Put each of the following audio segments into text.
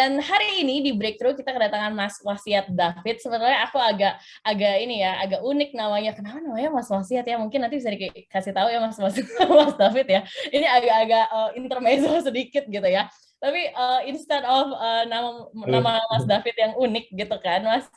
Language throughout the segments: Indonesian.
Dan hari ini di Breakthrough kita kedatangan Mas Wasiat David. Sebenarnya aku agak ini ya, agak unik namanya. Kenapa namanya Mas Wasiat ya? Mungkin nanti bisa dikasih tahu ya Mas Mas David ya. Ini agak-agak intermezzo sedikit gitu ya. Tapi instead of nama Mas David yang unik gitu kan, Mas,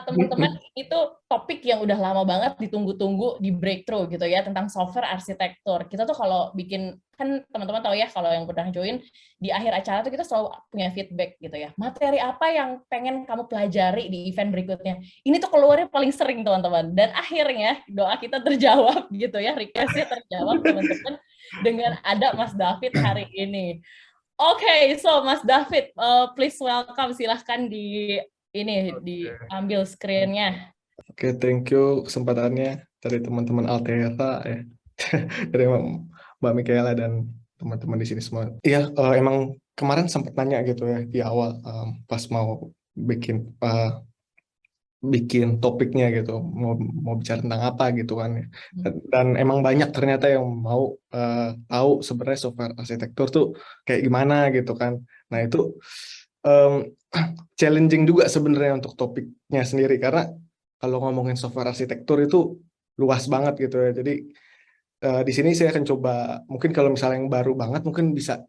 teman-teman, itu topik yang udah lama banget ditunggu-tunggu di Breakthrough gitu ya, tentang software arsitektur. Kita tuh kalau bikin, kan teman-teman tahu ya kalau yang pernah join, di akhir acara tuh kita selalu punya feedback gitu ya. Materi apa yang pengen kamu pelajari di event berikutnya? Ini tuh keluarnya paling sering teman-teman. Dan akhirnya doa kita terjawab gitu ya, requestnya terjawab teman-teman dengan ada Mas David hari ini. Oke, so Mas David, please welcome, silahkan diambil screen-nya. Oke, thank you kesempatannya dari teman-teman Altera ya, dari Mbak Michaela dan teman-teman di sini semua. Iya, emang kemarin sempat nanya gitu ya di awal pas mau bikin topiknya gitu, mau bicara tentang apa gitu kan ya. Dan emang banyak ternyata yang mau tahu sebenarnya software arsitektur tuh kayak gimana gitu kan. Nah itu um, challenging juga sebenarnya untuk topiknya sendiri, karena kalau ngomongin software arsitektur itu luas banget gitu ya. Jadi di sini saya akan coba, mungkin kalau misalnya yang baru banget mungkin bisa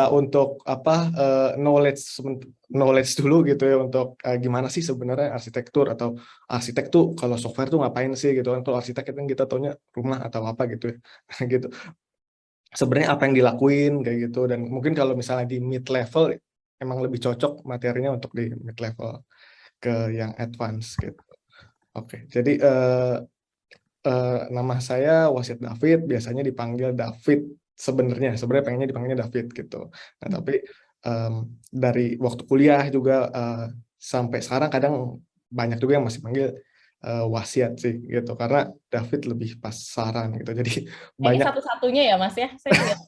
untuk knowledge dulu gitu ya, untuk gimana sih sebenarnya arsitektur, atau arsitek tuh kalau software tuh ngapain sih gitu kan. Kalau arsitek kan kita taunya rumah atau apa gitu ya. Gitu. Sebenarnya apa yang dilakuin kayak gitu, dan mungkin kalau misalnya di mid level emang lebih cocok materinya untuk di mid level ke yang advance gitu. Oke, jadi nama saya Wasiat David, biasanya dipanggil David. Sebenarnya pengennya dipanggilnya David gitu. Nah, tapi dari waktu kuliah juga sampai sekarang kadang banyak juga yang masih panggil Wasiat sih gitu, karena David lebih pasaran gitu. Jadi Ini banyak. satu-satunya ya Mas ya, saya lihat.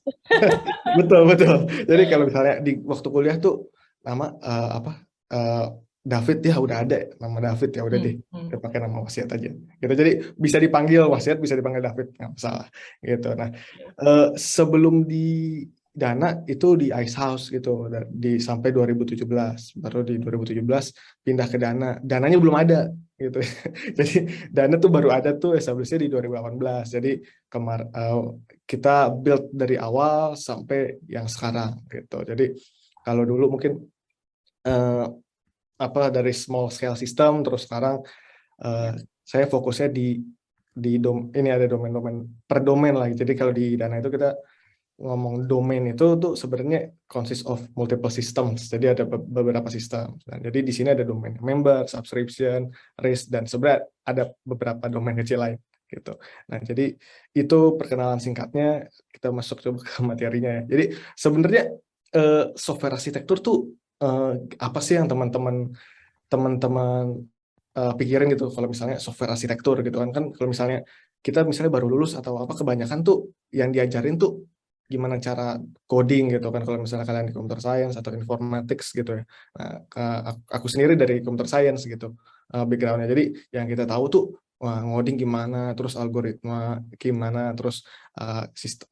Betul betul. Jadi kalau misalnya di waktu kuliah tuh nama uh, David, ya udah ada nama David, ya udah deh kita pakai nama Wasiat aja gitu. Jadi bisa dipanggil Wasiat, bisa dipanggil David, nggak masalah gitu. Nah sebelum di Dana itu di Ice House gitu, sampai 2017, baru di 2017 pindah ke Dananya belum ada gitu. Jadi Dana tuh baru ada tuh establishnya di 2018. Jadi kita build dari awal sampai yang sekarang gitu. Jadi kalau dulu mungkin dari small scale system, terus sekarang saya fokusnya ini ada domain-domain per domain lah. Jadi kalau di Dana itu kita ngomong domain itu tuh sebenarnya consist of multiple systems. Jadi ada beberapa sistem. Nah, jadi di sini ada domain member, subscription, risk, dan sebenarnya ada beberapa domain kecil lain gitu. Nah, jadi itu perkenalan singkatnya. Kita masuk coba ke materinya ya. Jadi sebenarnya software arsitektur tuh apa sih yang teman-teman pikirin gitu kalau misalnya software arsitektur gitu kan. Kalau misalnya kita baru lulus atau apa, kebanyakan tuh yang diajarin tuh gimana cara coding gitu kan, kalau misalnya kalian di computer science atau informatics gitu ya. Nah, aku sendiri dari computer science gitu backgroundnya. Jadi yang kita tahu tuh ngoding gimana, terus algoritma gimana, terus sistem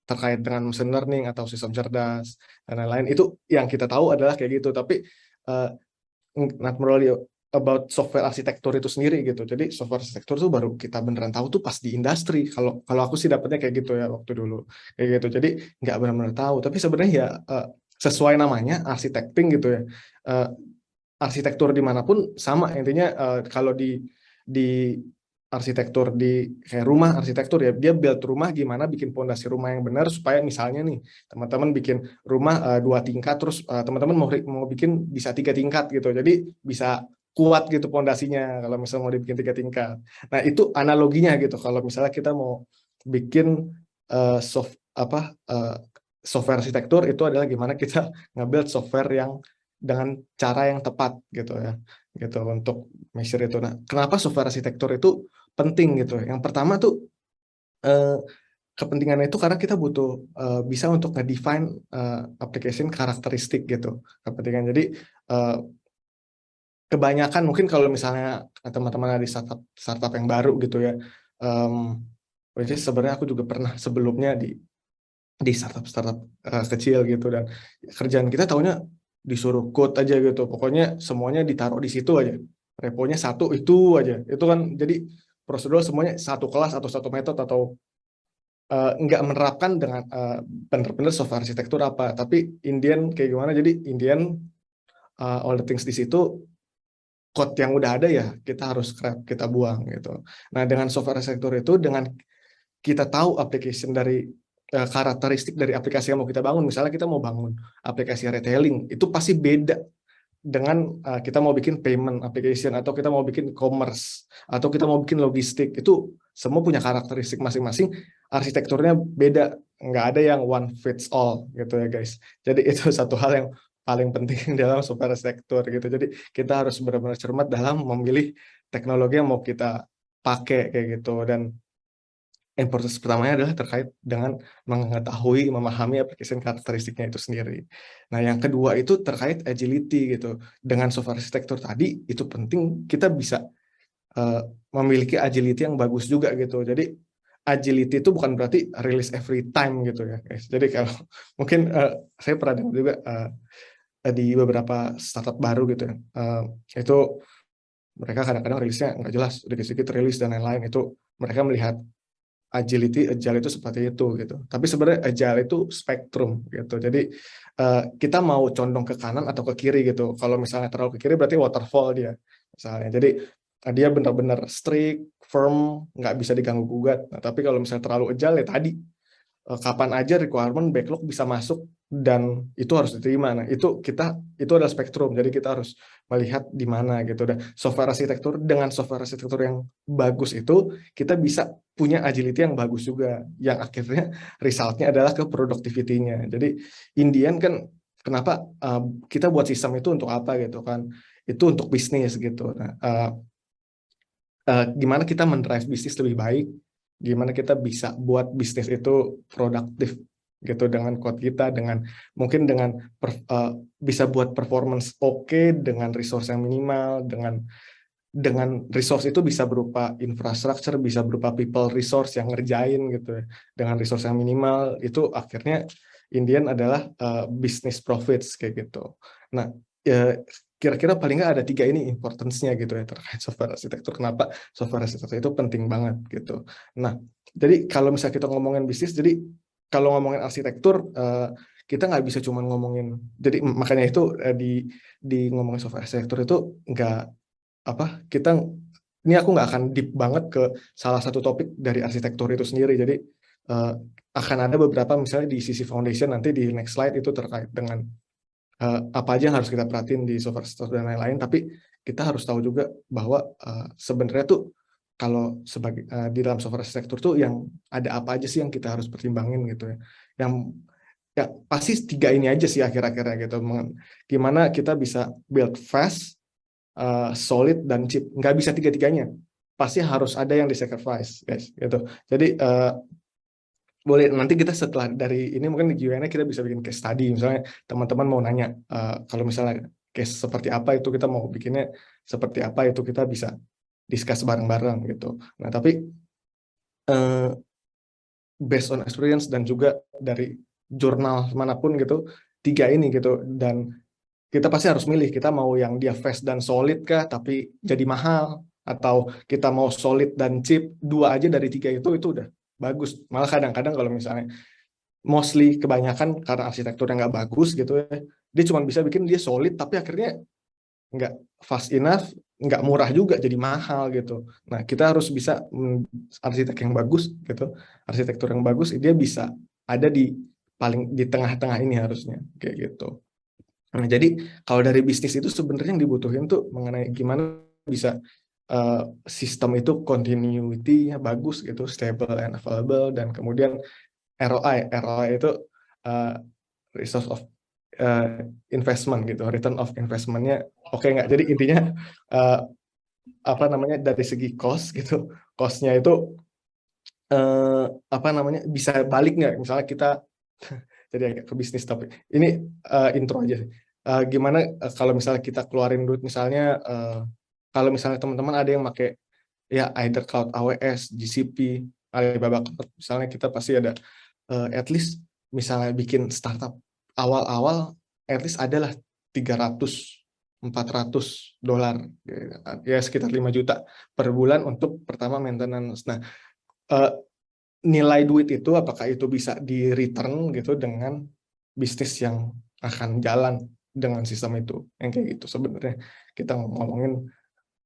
terkait dengan machine learning atau sistem cerdas dan lain-lain. Itu yang kita tahu adalah kayak gitu, tapi not really about software arsitektur itu sendiri gitu. Jadi software arsitektur tuh baru kita beneran tahu tuh pas di industri. Kalau aku sih dapetnya kayak gitu ya waktu dulu kayak gitu. Jadi nggak benar-benar tahu. Tapi sebenarnya ya sesuai namanya arsitekting gitu ya. Arsitektur dimanapun sama intinya. Kalau di arsitektur di kayak rumah arsitektur ya, dia build rumah gimana, bikin pondasi rumah yang benar supaya misalnya nih teman-teman bikin rumah 2 tingkat, terus teman-teman mau bikin bisa 3 tingkat gitu, jadi bisa kuat gitu pondasinya kalau misalnya mau dibikin 3 tingkat. Nah itu analoginya gitu kalau misalnya kita mau bikin software arsitektur, itu adalah gimana kita nge-build software yang dengan cara yang tepat gitu ya, gitu untuk measure itu. Nah, kenapa software arsitektur itu penting gitu? Yang pertama tuh kepentingannya itu karena kita butuh bisa untuk nge-define application karakteristik gitu. Kepentingan. Jadi kebanyakan mungkin kalau misalnya teman-teman ada di startup yang baru gitu ya, which is sebenarnya aku juga pernah sebelumnya di startup kecil gitu, dan kerjaan kita taunya disuruh code aja gitu. Pokoknya semuanya ditaruh di situ aja. Reponya satu itu aja. Itu kan jadi prosedural semuanya satu kelas atau satu metode atau nggak menerapkan dengan benar-benar software arsitektur apa. Tapi Indian kayak gimana? Jadi Indian all the things di situ code yang udah ada ya kita harus scrap, kita buang gitu. Nah, dengan software arsitektur itu dengan kita tahu application dari karakteristik dari aplikasi yang mau kita bangun. Misalnya kita mau bangun aplikasi retailing, itu pasti beda dengan kita mau bikin payment application atau kita mau bikin commerce atau kita mau bikin logistik. Itu semua punya karakteristik masing-masing, arsitekturnya beda, nggak ada yang one fits all gitu ya guys. Jadi itu satu hal yang paling penting dalam software arsitektur gitu. Jadi kita harus benar-benar cermat dalam memilih teknologi yang mau kita pakai kayak gitu. Dan importance pertamanya adalah terkait dengan mengetahui, memahami application karakteristiknya itu sendiri. Nah, yang kedua itu terkait agility gitu. Dengan software arsitektur tadi, itu penting kita bisa memiliki agility yang bagus juga gitu. Jadi, agility itu bukan berarti release every time gitu ya, guys. Jadi kalau mungkin saya pernah dengar juga di beberapa startup baru gitu ya, itu mereka kadang-kadang rilisnya nggak jelas, sedikit-sedikit rilis dan lain-lain. Itu mereka melihat agile itu seperti itu gitu. Tapi sebenarnya agile itu spektrum gitu. Jadi kita mau condong ke kanan atau ke kiri gitu. Kalau misalnya terlalu ke kiri berarti waterfall dia misalnya. Jadi dia benar-benar strict, firm, nggak bisa diganggu gugat. Nah, tapi kalau misalnya terlalu agile ya tadi kapan aja requirement backlog bisa masuk dan itu harus diterima. Nah, itu adalah spektrum. Jadi kita harus melihat di mana gitu. Dan software arsitektur dengan software arsitektur yang bagus itu kita bisa punya agility yang bagus juga yang akhirnya resultnya adalah ke productivity-nya. Jadi Indian kan kenapa kita buat sistem itu untuk apa gitu kan? Itu untuk bisnis gitu. Nah, gimana kita mendrive bisnis lebih baik, gimana kita bisa buat bisnis itu produktif gitu dengan code kita, dengan mungkin dengan bisa buat performance oke dengan resource yang minimal, dengan resource itu bisa berupa infrastructure, bisa berupa people resource yang ngerjain gitu ya. Dengan resource yang minimal itu akhirnya Indian adalah business profits kayak gitu. Nah, kira-kira paling nggak ada 3 ini importance-nya gitu ya terkait software arsitektur. Kenapa software arsitektur itu penting banget gitu. Nah, jadi kalau misalnya kita ngomongin bisnis, jadi kalau ngomongin arsitektur kita nggak bisa cuma ngomongin. Jadi makanya itu di ngomongin software arsitektur itu nggak apa kita ini aku nggak akan deep banget ke salah satu topik dari arsitektur itu sendiri. Jadi akan ada beberapa misalnya di sisi foundation nanti di next slide itu terkait dengan apa aja yang harus kita perhatiin di software arsitektur dan lain-lain. Tapi kita harus tahu juga bahwa sebenarnya tuh kalau sebagai di dalam software arsitektur tuh yang ada apa aja sih yang kita harus pertimbangin gitu ya. Yang ya pasti 3 ini aja sih akhir-akhirnya gitu. Gimana kita bisa build fast, solid dan cheap. Nggak bisa tiga-tiganya. Pasti harus ada yang di-sacrifice, guys. Gitu. Jadi boleh nanti kita setelah dari ini mungkin di Q&A kita bisa bikin case study. Misalnya teman-teman mau nanya kalau misalnya case seperti apa itu kita mau bikinnya seperti apa itu kita bisa discuss bareng-bareng gitu. Nah tapi based on experience dan juga dari jurnal manapun gitu 3 ini gitu dan kita pasti harus milih, kita mau yang dia fast dan solid kah, tapi jadi mahal, atau kita mau solid dan cheap, 2 aja dari 3 itu udah bagus. Malah kadang-kadang kalau misalnya, mostly kebanyakan karena arsitekturnya nggak bagus gitu ya, dia cuma bisa bikin dia solid, tapi akhirnya nggak fast enough, nggak murah juga, jadi mahal gitu. Nah, kita harus bisa, arsitek yang bagus gitu, arsitektur yang bagus, dia bisa ada di tengah-tengah ini harusnya, kayak gitu. Nah, jadi kalau dari bisnis itu sebenarnya yang dibutuhin tuh mengenai gimana bisa sistem itu continuity-nya bagus gitu, stable and available, dan kemudian ROI itu resource of investment gitu, return of investment-nya oke nggak? Jadi intinya apa namanya dari segi cost gitu, cost-nya itu apa namanya bisa balik nggak? Misalnya kita jadi agak ke bisnis tapi ini intro aja. Gimana kalau misalnya kita keluarin duit misalnya kalau misalnya teman-teman ada yang pakai ya either cloud AWS, GCP, Alibaba Cloud, misalnya kita pasti ada at least misalnya bikin startup awal-awal at least adalah $300-400, ya sekitar 5 juta per bulan untuk pertama maintenance. Nah, nilai duit itu apakah itu bisa di return gitu dengan bisnis yang akan jalan dengan sistem itu, yang kayak gitu sebenarnya kita ngomongin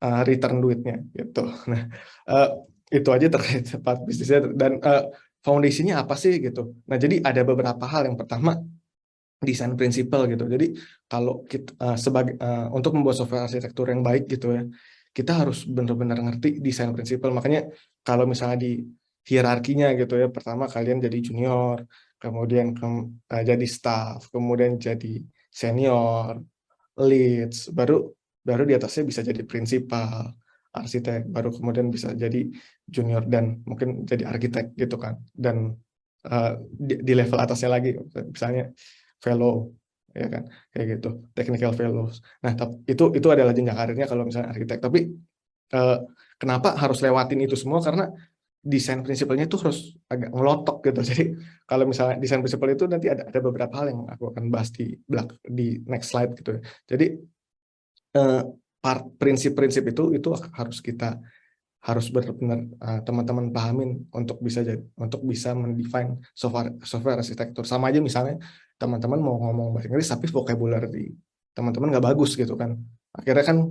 return duitnya gitu. Nah, itu aja terkait part bisnisnya dan foundation-nya apa sih gitu. Nah, jadi ada beberapa hal. Yang pertama, desain prinsipal gitu. Jadi kalau kita sebagai untuk membuat software arsitektur yang baik gitu ya, kita harus benar-benar ngerti desain prinsipal. Makanya kalau misalnya di hierarkinya gitu ya, pertama kalian jadi junior, kemudian jadi staff, kemudian jadi senior, leads, baru di atasnya bisa jadi prinsipal, arsitek, baru kemudian bisa jadi junior dan mungkin jadi arsitek gitu kan. Dan di level atasnya lagi misalnya fellow, ya kan, kayak gitu, technical fellows. Nah, itu adalah jenjang karirnya kalau misalnya arsitek. Tapi kenapa harus lewatin itu semua? Karena desain prinsipalnya itu harus agak ngelotok gitu. Jadi kalau misalnya desain prinsipal itu nanti ada beberapa hal yang aku akan bahas di next slide gitu ya. Jadi prinsip-prinsip itu harus benar-benar teman-teman pahamin untuk bisa mendefine software arsitektur. Sama aja misalnya teman-teman mau ngomong bahasa Inggris tapi vocabulary teman-teman nggak bagus gitu kan, akhirnya kan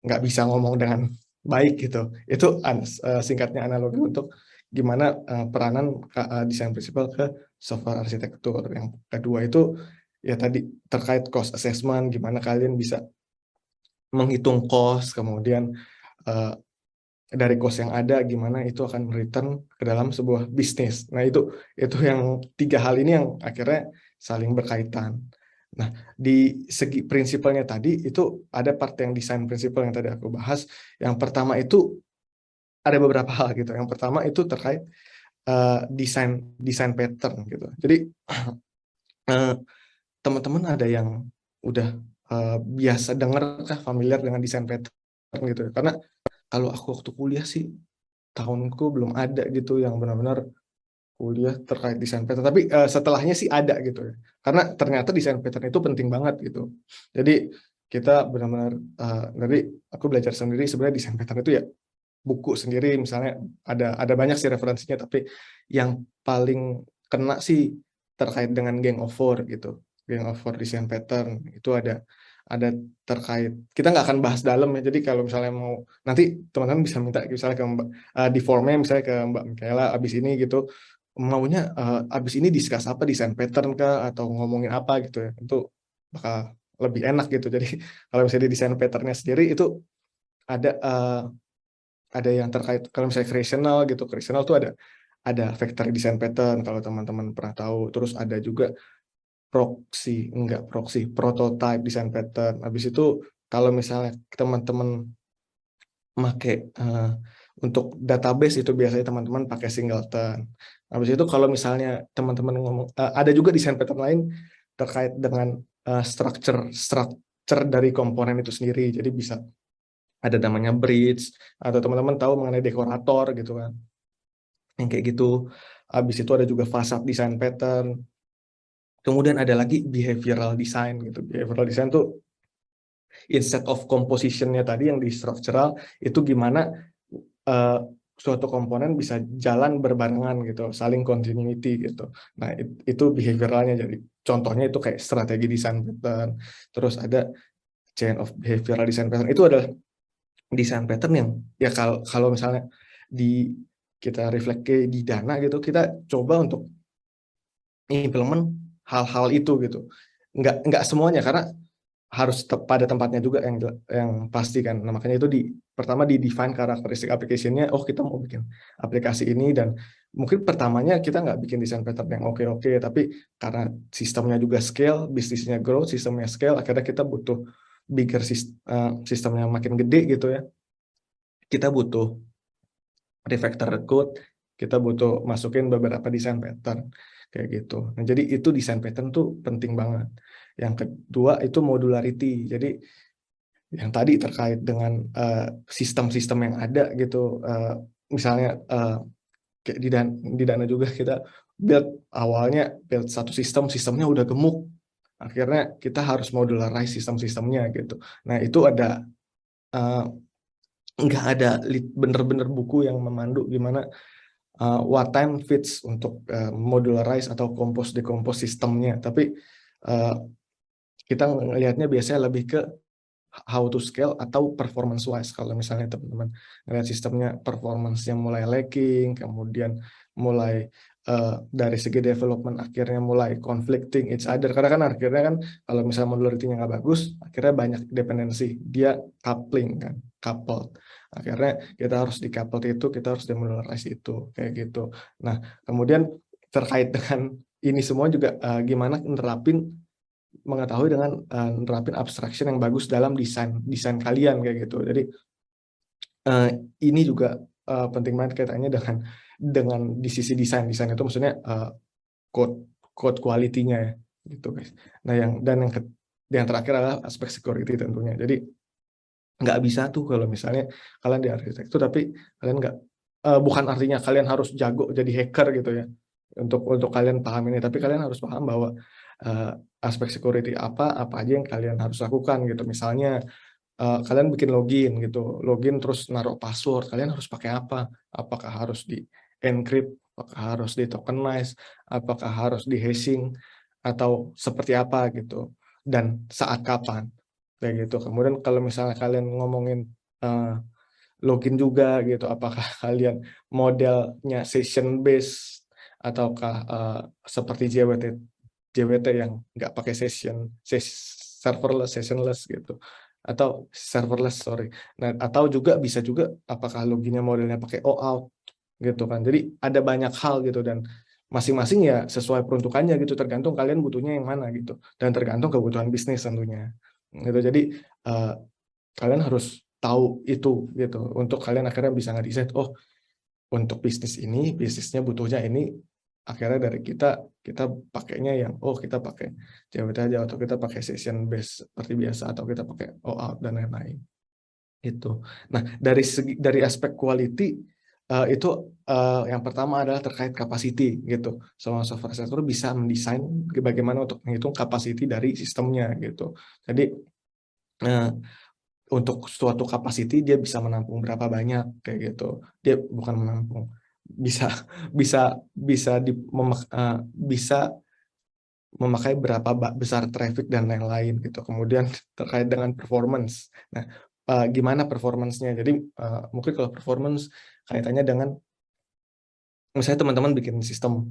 nggak bisa ngomong dengan baik gitu. Itu singkatnya analogi untuk gimana peranan desain prinsipal ke software arsitektur. Yang kedua itu ya tadi terkait cost assessment, gimana kalian bisa menghitung cost, kemudian dari cost yang ada gimana itu akan return ke dalam sebuah bisnis. Nah, itu yang 3 hal ini yang akhirnya saling berkaitan. Nah, di segi prinsipalnya tadi itu ada part yang desain prinsipal yang tadi aku bahas. Yang pertama itu ada beberapa hal gitu. Yang pertama itu terkait desain pattern gitu. Jadi teman-teman ada yang udah biasa dengar kah, familiar dengan desain pattern gitu. Karena kalau aku waktu kuliah sih tahunku belum ada gitu yang benar-benar kuliah terkait desain pattern. Tapi setelahnya sih ada gitu ya. Karena ternyata desain pattern itu penting banget gitu. Jadi kita benar-benar dari aku belajar sendiri sebenarnya desain pattern itu ya buku sendiri misalnya ada banyak sih referensinya, tapi yang paling kena sih terkait dengan Gang of Four gitu. Gang of Four desain pattern itu ada terkait, kita nggak akan bahas dalam ya, jadi kalau misalnya mau nanti teman-teman bisa minta misalnya ke Mbak di formnya misalnya ke Mbak Michaela abis ini gitu, maunya abis ini discuss apa, desain pattern kah atau ngomongin apa gitu ya, itu bakal lebih enak gitu. Jadi kalau misalnya di desain patternnya sendiri itu ada yang terkait kalau misalnya creational gitu, creational tuh ada factory design pattern kalau teman-teman pernah tahu, terus ada juga prototype design pattern. Habis itu kalau misalnya teman-teman pakai untuk database itu biasanya teman-teman pakai singleton. Habis itu kalau misalnya teman-teman ngomong ada juga desain pattern lain terkait dengan structure dari komponen itu sendiri. Jadi bisa ada namanya bridge atau teman-teman tahu mengenai dekorator gitu kan. Yang kayak gitu. Habis itu ada juga facade design pattern. Kemudian ada lagi behavioral design gitu. Behavioral design tuh instead of composition-nya tadi yang di structural, itu gimana suatu komponen bisa jalan berbarengan gitu, saling continuity gitu. Nah, itu behavioralnya. Jadi contohnya itu kayak strategi design pattern. Terus ada chain of behavioral design pattern. Itu adalah design pattern yang ya kalau misalnya kita reflect di Dana gitu, kita coba untuk implement hal-hal itu gitu. Nggak semuanya, karena harus pada tempatnya juga yang pasti kan. Nah, makanya itu pertama di define karakteristik application-nya. Oh, kita mau bikin aplikasi ini, dan mungkin pertamanya kita nggak bikin desain pattern yang oke, tapi karena sistemnya juga scale, bisnisnya grow, sistemnya scale, akhirnya kita butuh bigger sistemnya makin gede gitu ya. Kita butuh refactor code, kita butuh masukin beberapa desain pattern kayak gitu. Nah, jadi itu desain pattern tuh penting banget. Yang kedua itu modularity. Jadi yang tadi terkait dengan sistem-sistem yang ada gitu. Misalnya kayak di Dana juga kita build satu sistemnya udah gemuk. akhirnya kita harus modularize sistem-sistemnya gitu. Nah itu ada nggak ada bener-bener buku yang memandu gimana what time fits untuk modularize atau decompose sistemnya. Tapi kita ngelihatnya biasanya lebih ke how to scale atau performance wise. Kalau misalnya teman-teman ngelihat sistemnya performance-nya mulai lacking, kemudian mulai dari segi development akhirnya mulai conflicting each other. Karena kan akhirnya kan kalau misalnya modularity-nya nggak bagus, akhirnya banyak dependensi. Dia coupling kan, coupled. Akhirnya kita harus di-coupled itu, kita harus demodularize itu, kayak gitu. Nah, kemudian terkait dengan ini semua juga gimana mengetahui dengan nerapin abstraction yang bagus dalam desain kalian kayak gitu. Jadi ini juga penting banget kaitannya dengan di sisi desain itu maksudnya code quality-nya ya gitu guys. Nah yang terakhir adalah aspek security tentunya. Jadi nggak bisa tuh kalau misalnya kalian di arsitektur tapi kalian nggak bukan artinya kalian harus jago jadi hacker gitu ya untuk kalian paham ini, tapi kalian harus paham bahwa aspek security apa aja yang kalian harus lakukan gitu. Misalnya kalian bikin login terus naruh password, kalian harus pakai apa? Apakah harus di encrypt, apakah harus di tokenize, apakah harus di hashing atau seperti apa gitu, dan saat kapan kayak gitu. Kemudian kalau misalnya kalian ngomongin login juga gitu, apakah kalian modelnya session based ataukah seperti JWT yang nggak pakai serverless, sessionless gitu, atau serverless sorry. Nah, atau bisa juga apakah loginnya modelnya pakai OAuth gitu kan. Jadi ada banyak hal gitu dan masing-masing ya sesuai peruntukannya gitu, tergantung kalian butuhnya yang mana gitu dan tergantung kebutuhan bisnis tentunya gitu. Jadi kalian harus tahu itu gitu untuk kalian akhirnya bisa ngedesain, oh untuk bisnisnya butuhnya ini, akhirnya dari kita pakainya yang kita pakai JWT aja atau kita pakai session base seperti biasa atau kita pakai OAuth dan lain-lain itu. Nah dari aspek quality itu yang pertama adalah terkait capacity gitu. Semua software arsitektur bisa mendesain bagaimana untuk menghitung capacity dari sistemnya gitu. Jadi untuk suatu capacity dia bisa menampung berapa banyak kayak gitu. Dia bukan menampung, bisa bisa memakai berapa besar traffic dan lain-lain gitu. Kemudian terkait dengan performance. Nah, gimana performance-nya? Jadi mungkin kalau performance kaitannya dengan misalnya teman-teman bikin sistem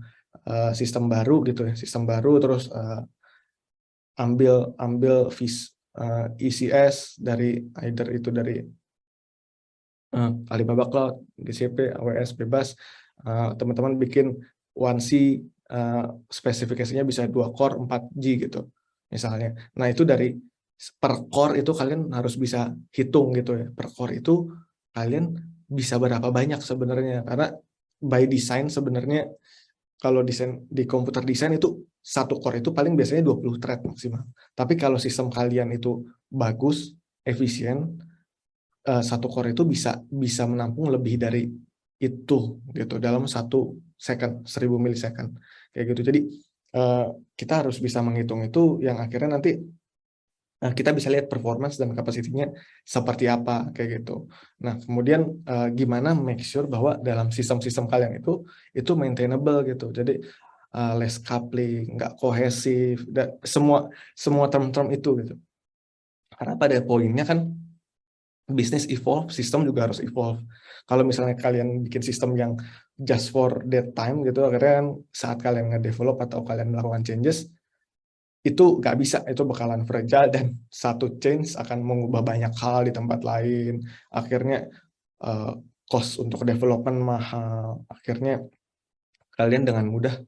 baru gitu ya, sistem baru terus ambil ECS dari either itu dari Alibaba Cloud, GCP, AWS bebas, teman-teman bikin 1C spesifikasinya bisa 2 core 4G gitu misalnya. Nah itu dari per core itu kalian harus bisa hitung gitu ya, per core itu kalian bisa berapa banyak sebenarnya, karena by design sebenarnya kalau desain di komputer desain itu satu core itu paling biasanya 20 thread maksimal. Tapi kalau sistem kalian itu bagus, efisien, satu core itu bisa menampung lebih dari itu gitu dalam 1 second, 1000 milisecond kayak gitu. Jadi kita harus bisa menghitung itu yang akhirnya nanti kita bisa lihat performance dan kapasitinya seperti apa kayak gitu. Nah, kemudian gimana make sure bahwa dalam sistem-sistem kalian itu maintainable gitu. Jadi less coupling, nggak kohesif, dan semua term-term itu gitu. Karena pada poinnya kan bisnis evolve, sistem juga harus evolve. Kalau misalnya kalian bikin sistem yang just for that time gitu, akhirnya kan saat kalian nge-develop atau kalian melakukan changes, itu nggak bisa, itu bakalan fragile dan satu change akan mengubah banyak hal di tempat lain. Akhirnya cost untuk development mahal. Akhirnya kalian dengan mudah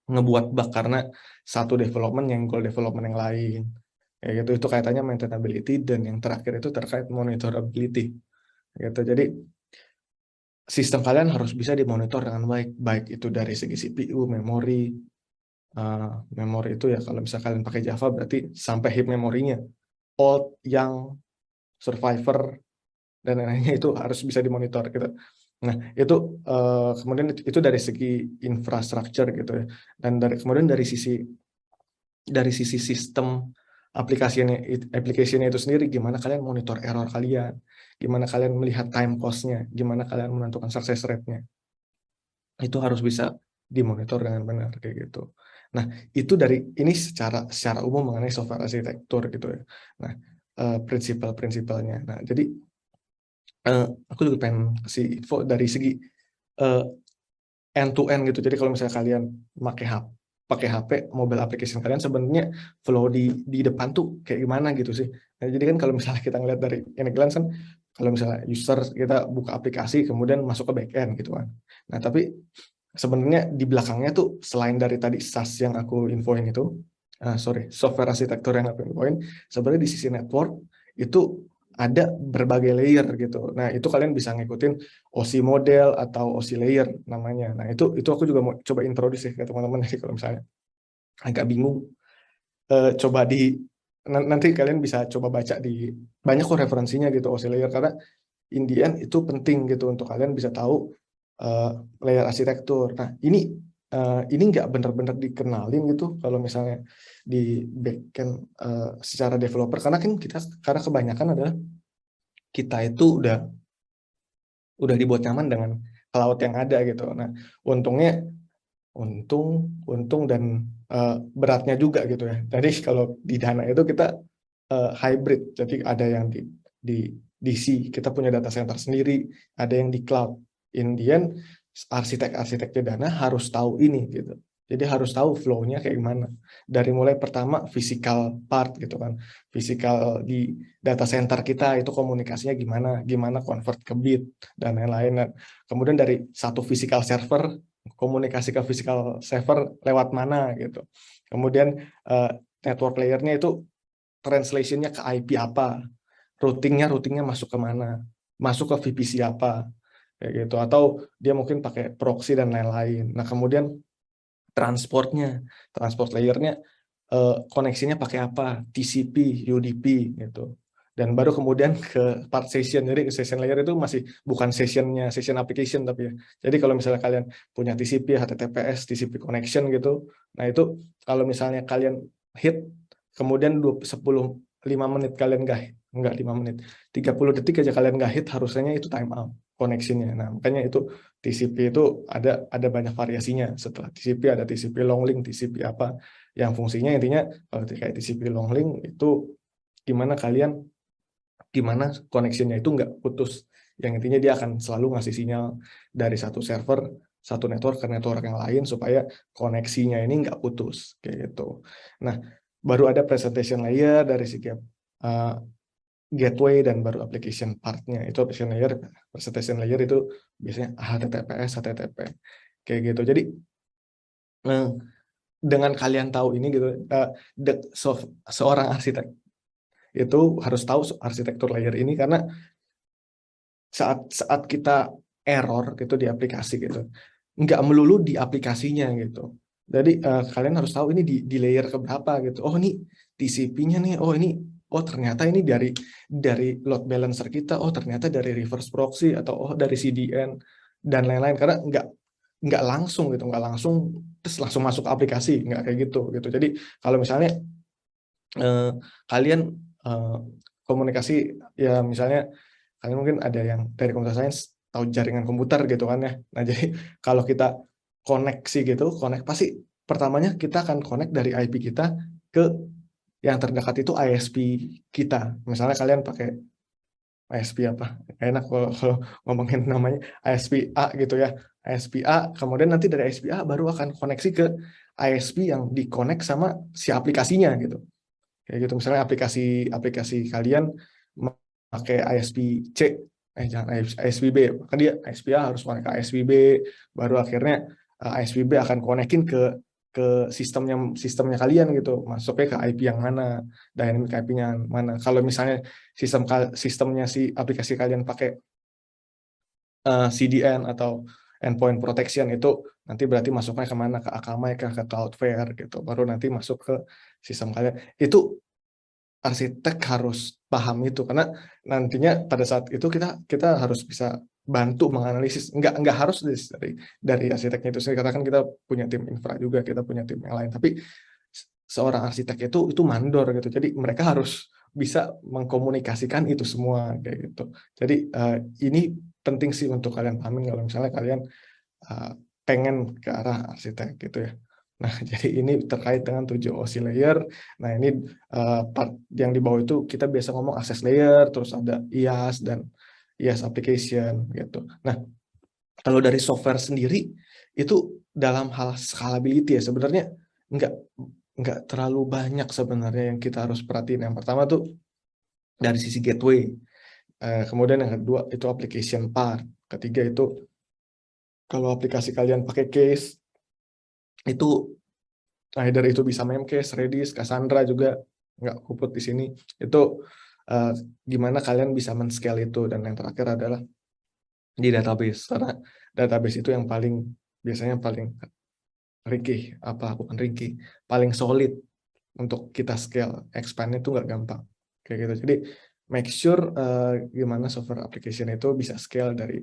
ngebuat bug karena satu development yang goal development yang lain. Kayak gitu, itu kaitannya maintainability, dan yang terakhir itu terkait monitorability. Gitu. Jadi sistem kalian harus bisa dimonitor dengan baik itu dari segi CPU, memori. Memori itu ya kalau misalnya kalian pakai Java berarti sampai heap memorinya, old, young, survivor, dan lainnya itu harus bisa dimonitor gitu. Nah itu kemudian itu dari segi infrastructure gitu ya, dan kemudian dari sisi dari sisi sistem aplikasinya itu sendiri, gimana kalian monitor error kalian, gimana kalian melihat time cost-nya, gimana kalian menentukan success rate-nya. Itu harus bisa dimonitor dengan benar kayak gitu. Nah, itu dari ini secara umum mengenai software arsitektur gitu ya. Nah, prinsipal-prinsipalnya. Nah, jadi aku juga pengen kasih info dari segi end to end gitu. Jadi kalau misalnya kalian pakai HP, mobile application kalian sebenarnya flow di depan tuh kayak gimana gitu sih. Nah, jadi kan kalau misalnya kita ngeliat dari ini glance kan, kalau misalnya user kita buka aplikasi kemudian masuk ke back end gitu kan. Nah, tapi sebenarnya di belakangnya tuh selain dari tadi SaaS yang aku infoin itu, software arsitektur yang aku infoin, sebenarnya di sisi network itu ada berbagai layer gitu. Nah, itu kalian bisa ngikutin OSI model atau OSI layer namanya. Nah, itu aku juga mau coba introduce ke teman-teman sih kalau misalnya agak bingung. Coba nanti kalian bisa coba baca di banyak kok referensinya gitu OSI layer, karena in the end itu penting gitu untuk kalian bisa tahu layer arsitektur. Nah, ini nggak benar-benar dikenalin gitu kalau misalnya di backend secara developer, karena kan karena kebanyakan adalah kita itu udah dibuat nyaman dengan cloud yang ada gitu. Nah, untungnya untung dan beratnya juga gitu ya. Jadi kalau di Dana itu kita hybrid, jadi ada yang di DC, kita punya data center sendiri, ada yang di cloud. Indian arsitek di Dana harus tahu ini gitu. Jadi harus tahu flow-nya kayak gimana. Dari mulai pertama physical part gitu kan. Physical di data center kita itu komunikasinya gimana convert ke bit dan lain-lain. Dan kemudian dari satu physical server komunikasi ke physical server lewat mana gitu. Kemudian network layer-nya itu translation-nya ke IP apa, routingnya masuk ke mana, masuk ke VPC apa, kayak gitu. Atau dia mungkin pakai proxy dan lain-lain. Nah, kemudian transport layer-nya koneksinya pakai apa, TCP, UDP gitu. Dan baru kemudian ke part session. Jadi session layer itu masih bukan session application tapi ya. Jadi kalau misalnya kalian punya TCP, HTTPS, TCP connection gitu, nah itu kalau misalnya kalian hit, kemudian 5 menit kalian nggak 5 menit, 30 detik aja kalian nggak hit, harusnya itu time out koneksinya. Nah, makanya itu TCP itu ada banyak variasinya. Setelah TCP ada TCP long link, TCP apa, yang fungsinya intinya kalau kayak TCP long link itu gimana koneksinya itu nggak putus. Yang intinya dia akan selalu ngasih sinyal dari satu server, satu network ke network yang lain supaya koneksinya ini nggak putus kayak gitu. Nah, baru ada presentation layer dari segi gateway dan baru application part-nya. Itu application layer, presentation layer itu biasanya HTTPS, HTTP kayak gitu. Jadi dengan kalian tahu ini gitu, seorang arsitek itu harus tahu arsitektur layer ini, karena saat kita error gitu di aplikasi gitu, nggak melulu di aplikasinya gitu. Jadi kalian harus tahu ini di layer keberapa gitu. Oh, ini TCP-nya nih. Oh ternyata ini dari load balancer kita. Oh ternyata dari reverse proxy, atau dari CDN dan lain-lain. Karena nggak langsung gitu, nggak langsung terus langsung masuk ke aplikasi, nggak kayak gitu. Jadi kalau misalnya kalian komunikasi ya, misalnya kalian mungkin ada yang dari computer science tahu jaringan komputer gitu kan ya. Nah, jadi kalau kita connect pasti pertamanya kita akan connect dari IP kita ke yang terdekat itu ISP kita. Misalnya kalian pakai ISP apa? Enak kalau ngomongin namanya ISP A gitu ya. ISP A, kemudian nanti dari ISP A baru akan koneksi ke ISP yang di-connect sama si aplikasinya gitu. Kayak gitu, misalnya aplikasi kalian pakai ISP C, jangan ISP B, kan dia ISP A harus connect ke ISP B, baru akhirnya ISP B akan konekin ke sistemnya kalian gitu, masuknya ke IP yang mana, dynamic IP-nya mana. Kalau misalnya sistemnya si aplikasi kalian pakai CDN atau endpoint protection, itu nanti berarti masuknya kemana, ke Akamai ke Cloudflare gitu, baru nanti masuk ke sistem kalian. Itu arsitek harus paham itu, karena nantinya pada saat itu kita harus bisa bantu menganalisis, nggak harus dari arsiteknya itu sendiri, karena kan kita punya tim infra juga, kita punya tim yang lain, tapi seorang arsitek itu mandor gitu. Jadi mereka harus bisa mengkomunikasikan itu semua kayak gitu. Jadi ini penting sih untuk kalian pahamin kalau misalnya kalian pengen ke arah arsitek gitu ya. Nah, jadi ini terkait dengan 7 OC layer. Nah, ini part yang di bawah itu kita biasa ngomong access layer, terus ada IaaS dan IaaS application gitu. Nah, kalau dari software sendiri itu dalam hal scalability ya sebenarnya nggak nggak terlalu banyak sebenarnya yang kita harus perhatiin. Yang pertama tuh dari sisi gateway, kemudian yang kedua itu application part, ketiga itu kalau aplikasi kalian pakai case itu either itu bisa Memcached, Redis, Cassandra juga nggak luput di sini. Itu gimana kalian bisa men-scale itu, dan yang terakhir adalah di database, karena database itu yang biasanya paling ringkih, bukan ringkih, paling solid untuk kita scale, expand itu nggak gampang kayak gitu. Jadi make sure gimana software application itu bisa scale dari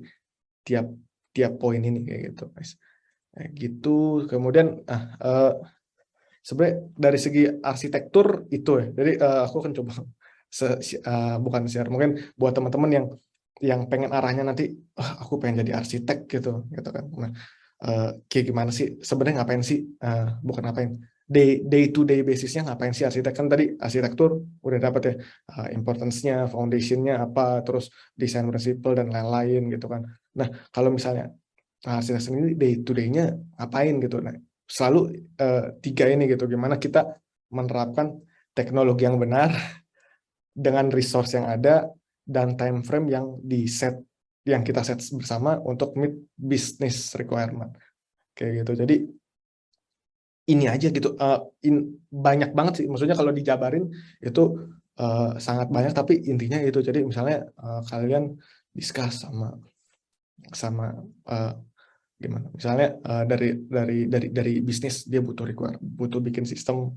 tiap poin ini kayak gitu guys. Kayak gitu. Kemudian sebenarnya dari segi arsitektur itu ya. Jadi aku akan coba bukan share, mungkin buat teman-teman yang pengen arahnya nanti aku pengen jadi arsitek gitu kan. Nah, kayak gimana sih sebenarnya, ngapain sih, bukan ngapain, day to day basisnya ngapain sih arsitek. Kan tadi arsitektur udah dapat ya, importance-nya, foundation-nya apa, terus design principle dan lain-lain gitu kan. Nah, kalau misalnya arsitek sendiri day to day-nya ngapain gitu. Nah, selalu 3 ini gitu, gimana kita menerapkan teknologi yang benar dengan resource yang ada dan time frame yang kita set bersama untuk meet business requirement kayak gitu. Jadi ini aja gitu, banyak banget sih, maksudnya kalau dijabarin itu sangat banyak, tapi intinya itu. Jadi misalnya kalian discuss sama gimana, misalnya dari bisnis dia butuh bikin sistem,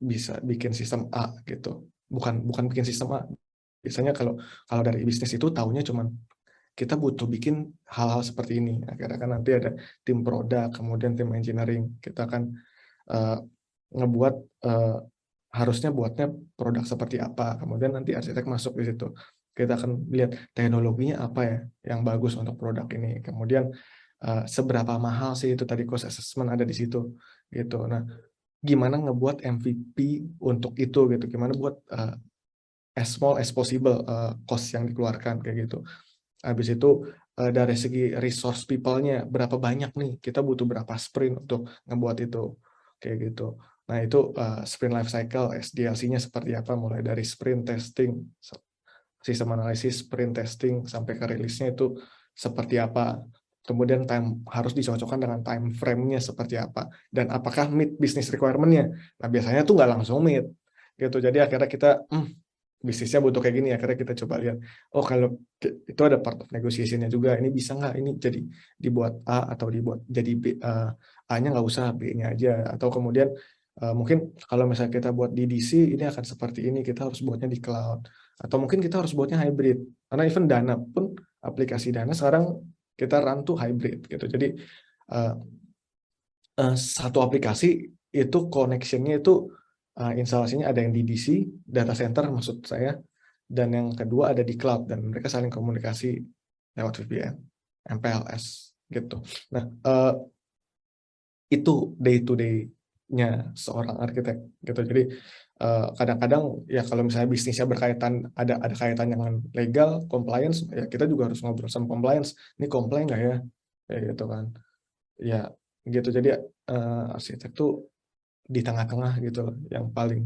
bisa bikin sistem A gitu, bukan bikin sistem A. Biasanya kalau dari bisnis itu taunya cuman kita butuh bikin hal-hal seperti ini. Akhirnya kan nanti ada tim produk, kemudian tim engineering, kita akan ngebuat harusnya buatnya produk seperti apa, kemudian nanti arsitek masuk di situ. Kita akan lihat teknologinya apa ya yang bagus untuk produk ini, kemudian seberapa mahal sih, itu tadi cost assessment ada di situ gitu. Nah, gimana ngebuat MVP untuk itu gitu, gimana buat as small as possible cost yang dikeluarkan kayak gitu. Habis itu dari segi resource people-nya berapa banyak nih, kita butuh berapa sprint untuk ngebuat itu kayak gitu. Nah, itu sprint life cycle SDLC-nya seperti apa, mulai dari sprint testing, sistem analisis, sprint testing sampai ke rilisnya itu seperti apa. Kemudian harus dicocokkan dengan time frame-nya seperti apa, dan apakah meet business requirement-nya. Nah, biasanya tuh nggak langsung meet gitu. Jadi akhirnya kita bisnisnya butuh kayak gini, akhirnya kita coba lihat, oh kalau itu ada part of negotiation-nya juga, ini bisa nggak ini jadi dibuat A atau dibuat jadi B, A-nya nggak usah, B-nya aja. Atau kemudian mungkin kalau misalnya kita buat di DC ini akan seperti ini, kita harus buatnya di cloud, atau mungkin kita harus buatnya hybrid, karena even Dana pun, aplikasi Dana sekarang kita run tuh hybrid gitu. Jadi satu aplikasi itu connection-nya itu instalasinya ada yang di DC, data center maksud saya, dan yang kedua ada di cloud, dan mereka saling komunikasi lewat VPN, MPLS gitu. Nah, itu day to day-nya seorang arsitek gitu. Jadi kadang-kadang ya kalau misalnya bisnisnya berkaitan, ada kaitan dengan legal, compliance, ya kita juga harus ngobrol sama compliance, ini comply nggak ya, kayak gitu kan. Ya gitu. Jadi arsitek tuh di tengah-tengah gitu loh, yang paling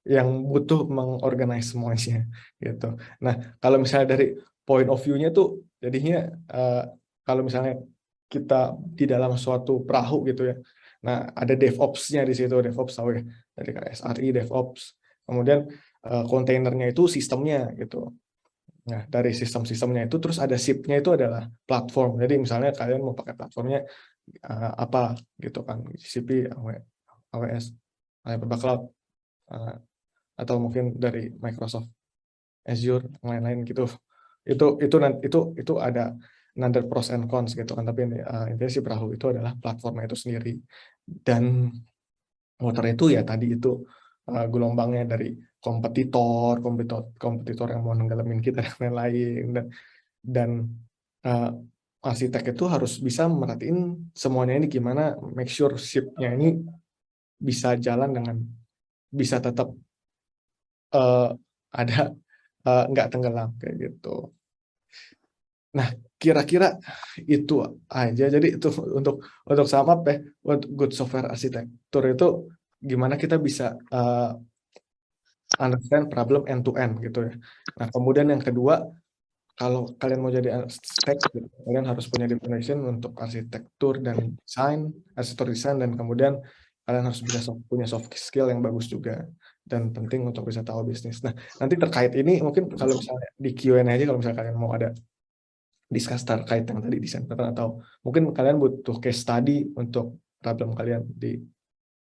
yang butuh mengorganize semuanya gitu. Nah, kalau misalnya dari point of view-nya tuh jadinya kalau misalnya kita di dalam suatu perahu gitu ya. Nah, ada DevOps-nya di situ, DevOps tahu ya, dari kayak SRE, DevOps. Kemudian kontainernya itu sistemnya gitu. Nah, dari sistem-sistemnya itu terus ada SIP-nya itu adalah platform. Jadi misalnya kalian mau pakai platformnya apa gitu kan, GCP, AWS, Hyper-V Cloud, atau mungkin dari Microsoft Azure, lain-lain gitu. Itu ada another pros and cons gitu kan, tapi intinya si perahu itu adalah platformnya itu sendiri, dan motor itu ya tadi itu gelombangnya dari kompetitor yang mau nenggelamin kita dan lain-lain, dan uh, arsitek itu harus bisa merhatiin semuanya ini gimana, make sure ship-nya ini bisa jalan dengan bisa tetap ada nggak tenggelam kayak gitu. Nah, kira-kira itu aja. Jadi itu untuk sum up ya, good software arsitektur itu gimana kita bisa understand problem end to end gitu ya. Nah, kemudian yang kedua, kalau kalian mau jadi arsitek, kalian harus punya definition untuk arsitektur dan desain, arsitektur desain, dan kemudian kalian harus bisa punya soft skill yang bagus juga, dan penting untuk bisa tahu bisnis. Nah, nanti terkait ini mungkin kalau misalnya di Q&A aja, kalau misalnya kalian mau ada discuss terkait yang tadi desain pattern, atau mungkin kalian butuh case study untuk problem kalian di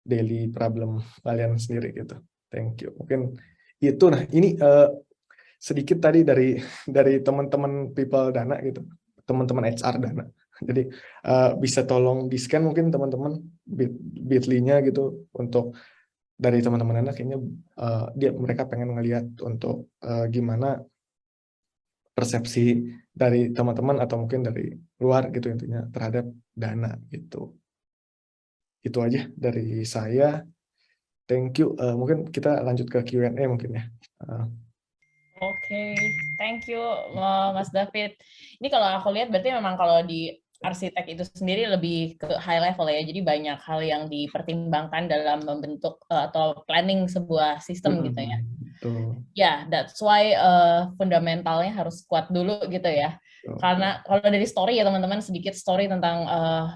daily problem kalian sendiri gitu. Thank you. Mungkin itu. Nah, ini sedikit tadi dari teman-teman people Dana gitu, teman-teman HR Dana. Jadi bisa tolong di scan mungkin teman-teman bit.ly-nya gitu, untuk dari teman-teman Dana kayaknya mereka pengen ngelihat untuk gimana persepsi dari teman-teman atau mungkin dari luar gitu intinya terhadap Dana gitu. Itu aja dari saya. Thank you. Mungkin kita lanjut ke Q&A mungkin ya. Oke, thank you Mas David. Ini kalau aku lihat berarti memang kalau di arsitek itu sendiri lebih ke high level ya. Jadi banyak hal yang dipertimbangkan dalam membentuk atau planning sebuah sistem gitu ya. Betul. Ya, that's why fundamentalnya harus kuat dulu gitu ya. Karena kalau dari story ya teman-teman, sedikit story tentang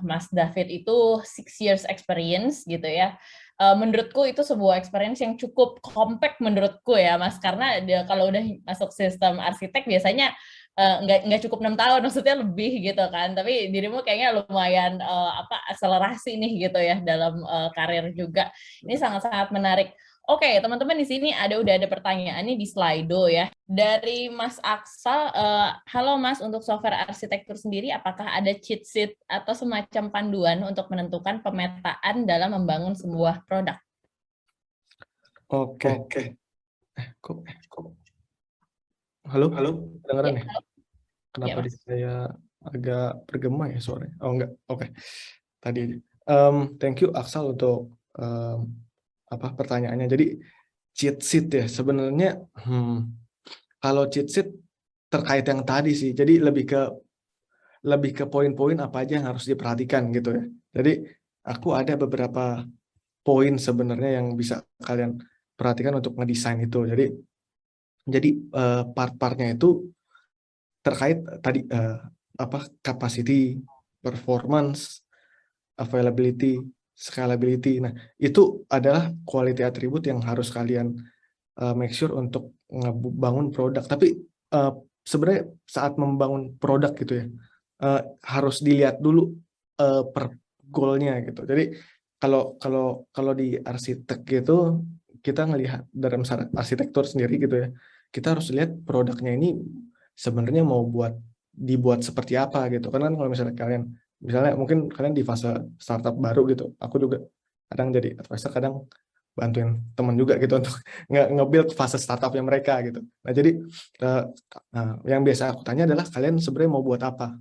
Mas David itu 6 years experience gitu ya. Menurutku itu sebuah experience yang cukup compact menurutku ya Mas, karena dia kalau udah masuk sistem arsitek biasanya nggak cukup 6 tahun, maksudnya lebih gitu kan. Tapi dirimu kayaknya lumayan akselerasi nih gitu ya dalam karir juga. Ini sangat-sangat menarik. Oke, teman-teman di sini udah ada pertanyaan nih di Slido ya. Dari Mas Aksal, halo Mas, untuk software arsitektur sendiri apakah ada cheat sheet atau semacam panduan untuk menentukan pemetaan dalam membangun sebuah produk? Oke. Halo? Kedengeran ya? Kenapa di saya agak bergema ya suaranya? Oh enggak, oke. Tadi aja. Thank you Aksal untuk pertanyaannya. Jadi cheat sheet ya sebenarnya, kalau cheat sheet terkait yang tadi sih. Jadi lebih ke poin-poin apa aja yang harus diperhatikan gitu ya. Jadi aku ada beberapa poin sebenarnya yang bisa kalian perhatikan untuk ngedesain itu. Jadi part-partnya itu terkait tadi capacity, performance, availability, scalability. Nah, itu adalah quality attribute yang harus kalian make sure untuk ngebangun produk. Tapi sebenarnya saat membangun produk gitu ya, harus dilihat dulu per goal-nya gitu. Jadi kalau di arsitek gitu, kita ngelihat dalam arsitektur sendiri gitu ya, kita harus lihat produknya ini sebenarnya mau dibuat seperti apa gitu. Karena kalau misalnya mungkin kalian di fase startup baru gitu, aku juga kadang jadi advisor, kadang bantuin teman juga gitu untuk nge-build fase startupnya mereka gitu. Nah jadi yang biasa aku tanya adalah kalian sebenarnya mau buat apa,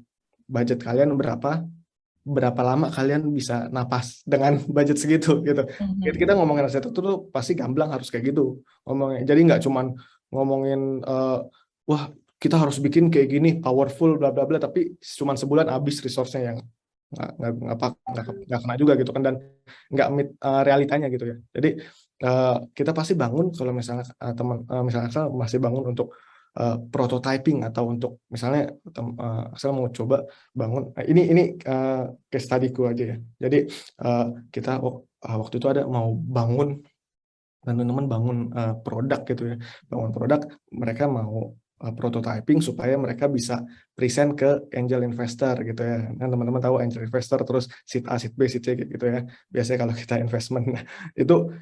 budget kalian berapa lama kalian bisa napas dengan budget segitu gitu. Kita ngomongin arsitektur tuh pasti gamblang harus kayak gitu ngomongnya. Jadi nggak cuman ngomongin wah kita harus bikin kayak gini powerful bla bla bla, tapi cuman sebulan habis resource-nya yang nggak kena juga gitu kan, dan nggak meet realitanya gitu ya. Jadi kita pasti bangun kalau misalnya misalnya Axel masih bangun untuk prototyping, atau untuk misalnya Axel mau coba bangun ini case study-ku aja ya. Jadi kita waktu itu ada mau bangun, teman-teman bangun produk gitu ya, bangun produk, mereka mau prototyping supaya mereka bisa present ke angel investor gitu ya. Nah, teman-teman tahu angel investor, terus seed A, seed B, seed C gitu ya. Biasanya kalau kita investment, itu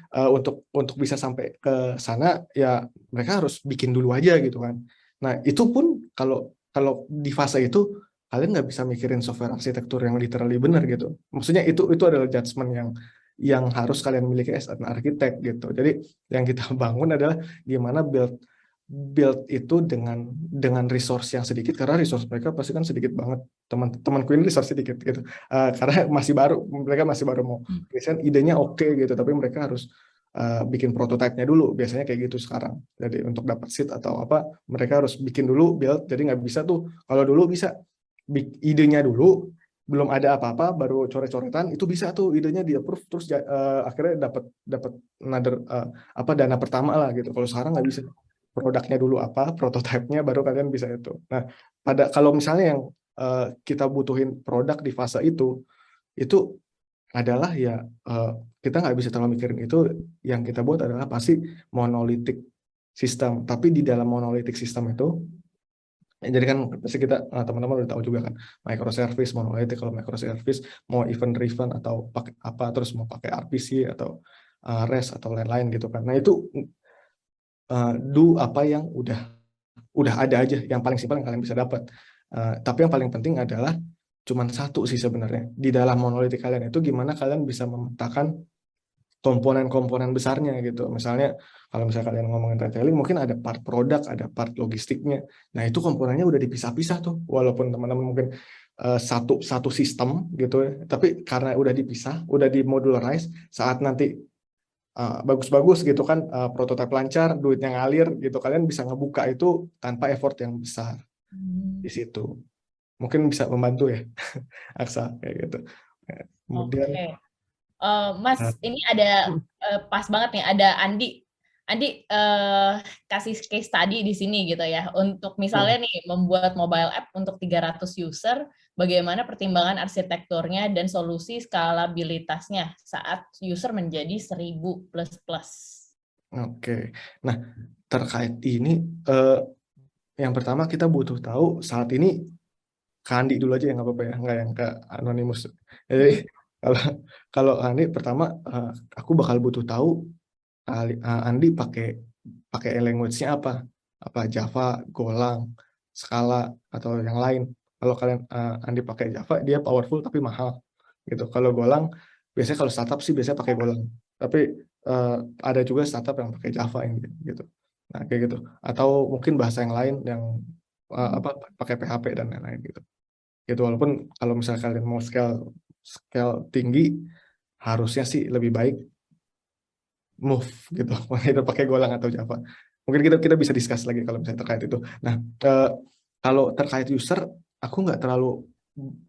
untuk bisa sampai ke sana ya mereka harus bikin dulu aja gitu kan. Nah, itu pun kalau di fase itu kalian nggak bisa mikirin software arsitektur yang literally benar gitu. Maksudnya itu adalah judgement yang harus kalian miliki as an arsitek gitu. Jadi yang kita bangun adalah gimana build itu dengan resource yang sedikit, karena resource mereka pasti kan sedikit banget. Teman-temanku ini resource sedikit gitu. Karena mereka masih baru mau desain, idenya oke gitu, tapi mereka harus bikin prototipenya dulu, biasanya kayak gitu sekarang. Jadi untuk dapat seat atau apa, mereka harus bikin dulu build. Jadi nggak bisa tuh, kalau dulu bisa idenya dulu, belum ada apa-apa, baru coret-coretan, itu bisa tuh idenya di approve, terus akhirnya dapat dana pertama lah gitu. Kalau sekarang nggak bisa, produknya dulu apa, prototipenya, baru kalian bisa itu. Nah, kalau misalnya yang kita butuhin produk di fase itu adalah ya kita nggak bisa terlalu mikirin itu. Yang kita buat adalah pasti monolithic system. Tapi di dalam monolithic system itu, jadi kan pasti kita teman-teman udah tahu juga kan, microservice, monolithic. Kalau microservice mau event driven atau pakai apa, terus mau pakai RPC atau REST atau lain-lain gitu kan. Nah itu do apa yang udah ada aja, yang paling simpel yang kalian bisa dapat. Tapi yang paling penting adalah cuman satu sih sebenarnya di dalam monolitik kalian itu, gimana kalian bisa memetakan komponen-komponen besarnya gitu. Misalnya kalau misalnya kalian ngomongin retailing, mungkin ada part produk, ada part logistiknya. Nah itu komponennya udah dipisah-pisah tuh, walaupun teman-teman mungkin satu sistem gitu ya, tapi karena udah dipisah, udah dimodularize, saat nanti bagus-bagus gitu kan, prototipe lancar, duitnya ngalir gitu, kalian bisa ngebuka itu tanpa effort yang besar di situ. Mungkin bisa membantu ya, Aksa, kayak gitu. Kemudian, Mas, ini ada pas banget nih, ada Andi. Andi kasih case study di sini gitu ya, untuk misalnya nih membuat mobile app untuk 300 user, bagaimana pertimbangan arsitekturnya dan solusi skalabilitasnya saat user menjadi 1000 plus. Oke. Nah, terkait ini, yang pertama kita butuh tahu saat ini, Kandi dulu aja ya, nggak apa-apa ya, nggak yang ke anonimus. Jadi kalau Kandi pertama, aku bakal butuh tahu Andi pakai language-nya apa Java, Golang, Scala atau yang lain. Kalau kalian Andi pakai Java, dia powerful tapi mahal gitu. Kalau Golang, biasanya kalau startup sih biasanya pakai Golang, tapi ada juga startup yang pakai Java ini gitu. Nah kayak gitu, atau mungkin bahasa yang lain yang pakai PHP dan lain-lain gitu. Walaupun kalau misalnya kalian mau scale tinggi, harusnya sih lebih baik move gitu, itu pakai Golang atau Java. Mungkin kita bisa discuss lagi kalau misalnya terkait itu. Nah, kalau terkait user, aku nggak terlalu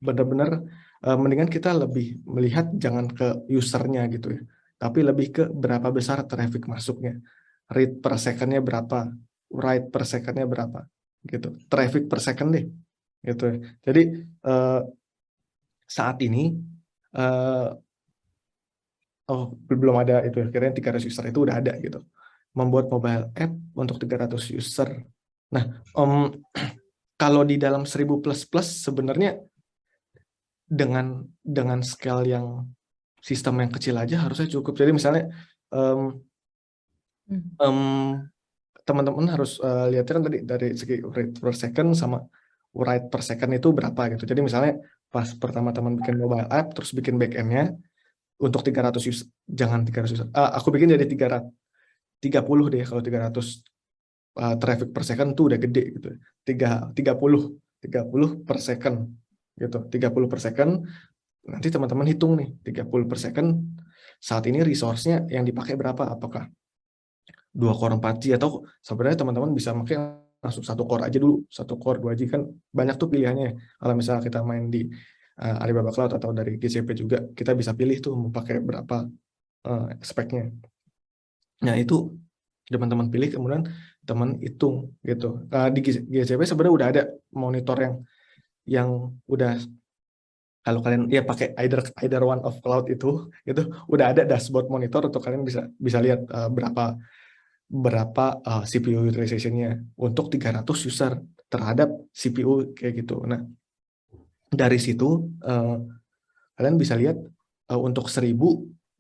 benar-benar, mendingan kita lebih melihat jangan ke usernya gitu ya, tapi lebih ke berapa besar traffic masuknya, read per second-nya berapa, write per second-nya berapa, gitu, traffic per second deh, gitu ya. Jadi saat ini belum ada itu, kira-kira 300 user itu udah ada gitu. Membuat mobile app untuk 300 user. Nah, kalau di dalam 1000 plus sebenarnya dengan scale yang sistem yang kecil aja harusnya cukup. Jadi misalnya teman-teman harus lihatnya kan tadi dari segi read per second sama write per second itu berapa gitu. Jadi misalnya pas pertama teman bikin mobile app terus bikin backend-nya untuk 300 user, jangan 300 user. Aku bikin jadi 30 deh, kalau 300 traffic per second tuh udah gede gitu. 30 per second gitu. 30 per second, nanti teman-teman hitung nih, 30 per second saat ini resource-nya yang dipakai berapa? Apakah 2 core 4G, atau sebenarnya teman-teman bisa pakai langsung 1 core aja dulu, 1 core 2G, kan banyak tuh pilihannya. Kalau misalnya kita main di Alibaba Cloud atau dari GCP juga, kita bisa pilih tuh mau pakai berapa speknya. Nah itu teman-teman pilih, kemudian teman hitung gitu. Di GCP sebenarnya udah ada monitor yang udah, kalau kalian ya pakai either one of cloud itu udah ada dashboard monitor untuk kalian bisa lihat berapa CPU utilization-nya untuk 300 user terhadap CPU kayak gitu. Nah dari situ kalian bisa lihat untuk 1000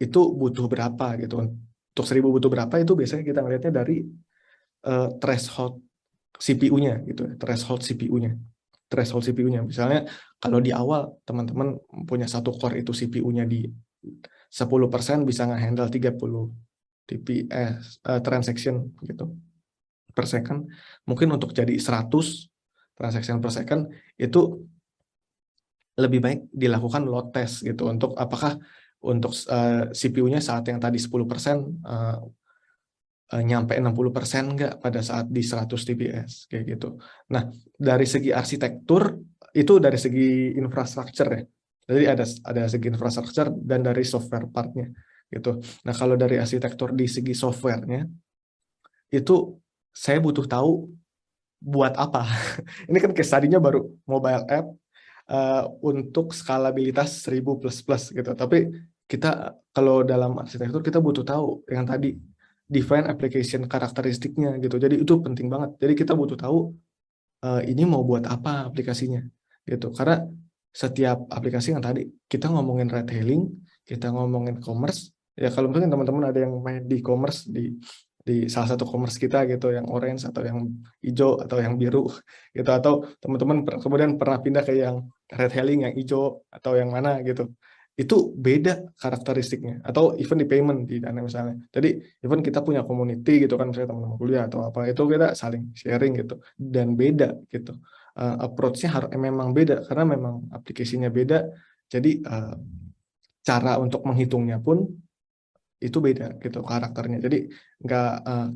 itu butuh berapa gitu. Untuk 1000 butuh berapa itu biasanya kita ngelihatnya dari threshold CPU-nya gitu, threshold CPU-nya. threshold CPU-nya. Misalnya kalau di awal teman-teman punya satu core itu CPU-nya di 10% bisa nge-handle 30 TPS transaction gitu per second. Mungkin untuk jadi 100 transaction per second itu lebih baik dilakukan load test gitu untuk apakah untuk CPU-nya saat yang tadi 10% nyampe 60% nggak pada saat di 100 TPS kayak gitu. Nah, dari segi arsitektur itu dari segi infrastruktur ya. Jadi ada segi infrastruktur dan dari software partnya gitu. Nah, kalau dari arsitektur di segi softwarenya itu saya butuh tahu buat apa. Ini kan case study-nya baru mobile app untuk skalabilitas 1000 plus plus gitu. Tapi kita kalau dalam arsitektur kita butuh tahu yang tadi define application karakteristiknya gitu. Jadi itu penting banget. Jadi kita butuh tahu ini mau buat apa aplikasinya gitu. Karena setiap aplikasi yang tadi kita ngomongin ride hailing, kita ngomongin commerce, ya kalau mungkin teman-teman ada yang main di commerce di salah satu commerce kita gitu, yang orange atau yang hijau atau yang biru gitu, atau teman-teman kemudian pernah pindah ke yang ride hailing yang hijau atau yang mana gitu, itu beda karakteristiknya. Atau even di payment di Dana misalnya, jadi even kita punya community gitu kan, misalnya teman-teman kuliah atau apa, itu kita saling sharing gitu dan beda gitu. Approach-nya harus memang beda karena memang aplikasinya beda, jadi cara untuk menghitungnya pun itu beda gitu karakternya. Jadi nggak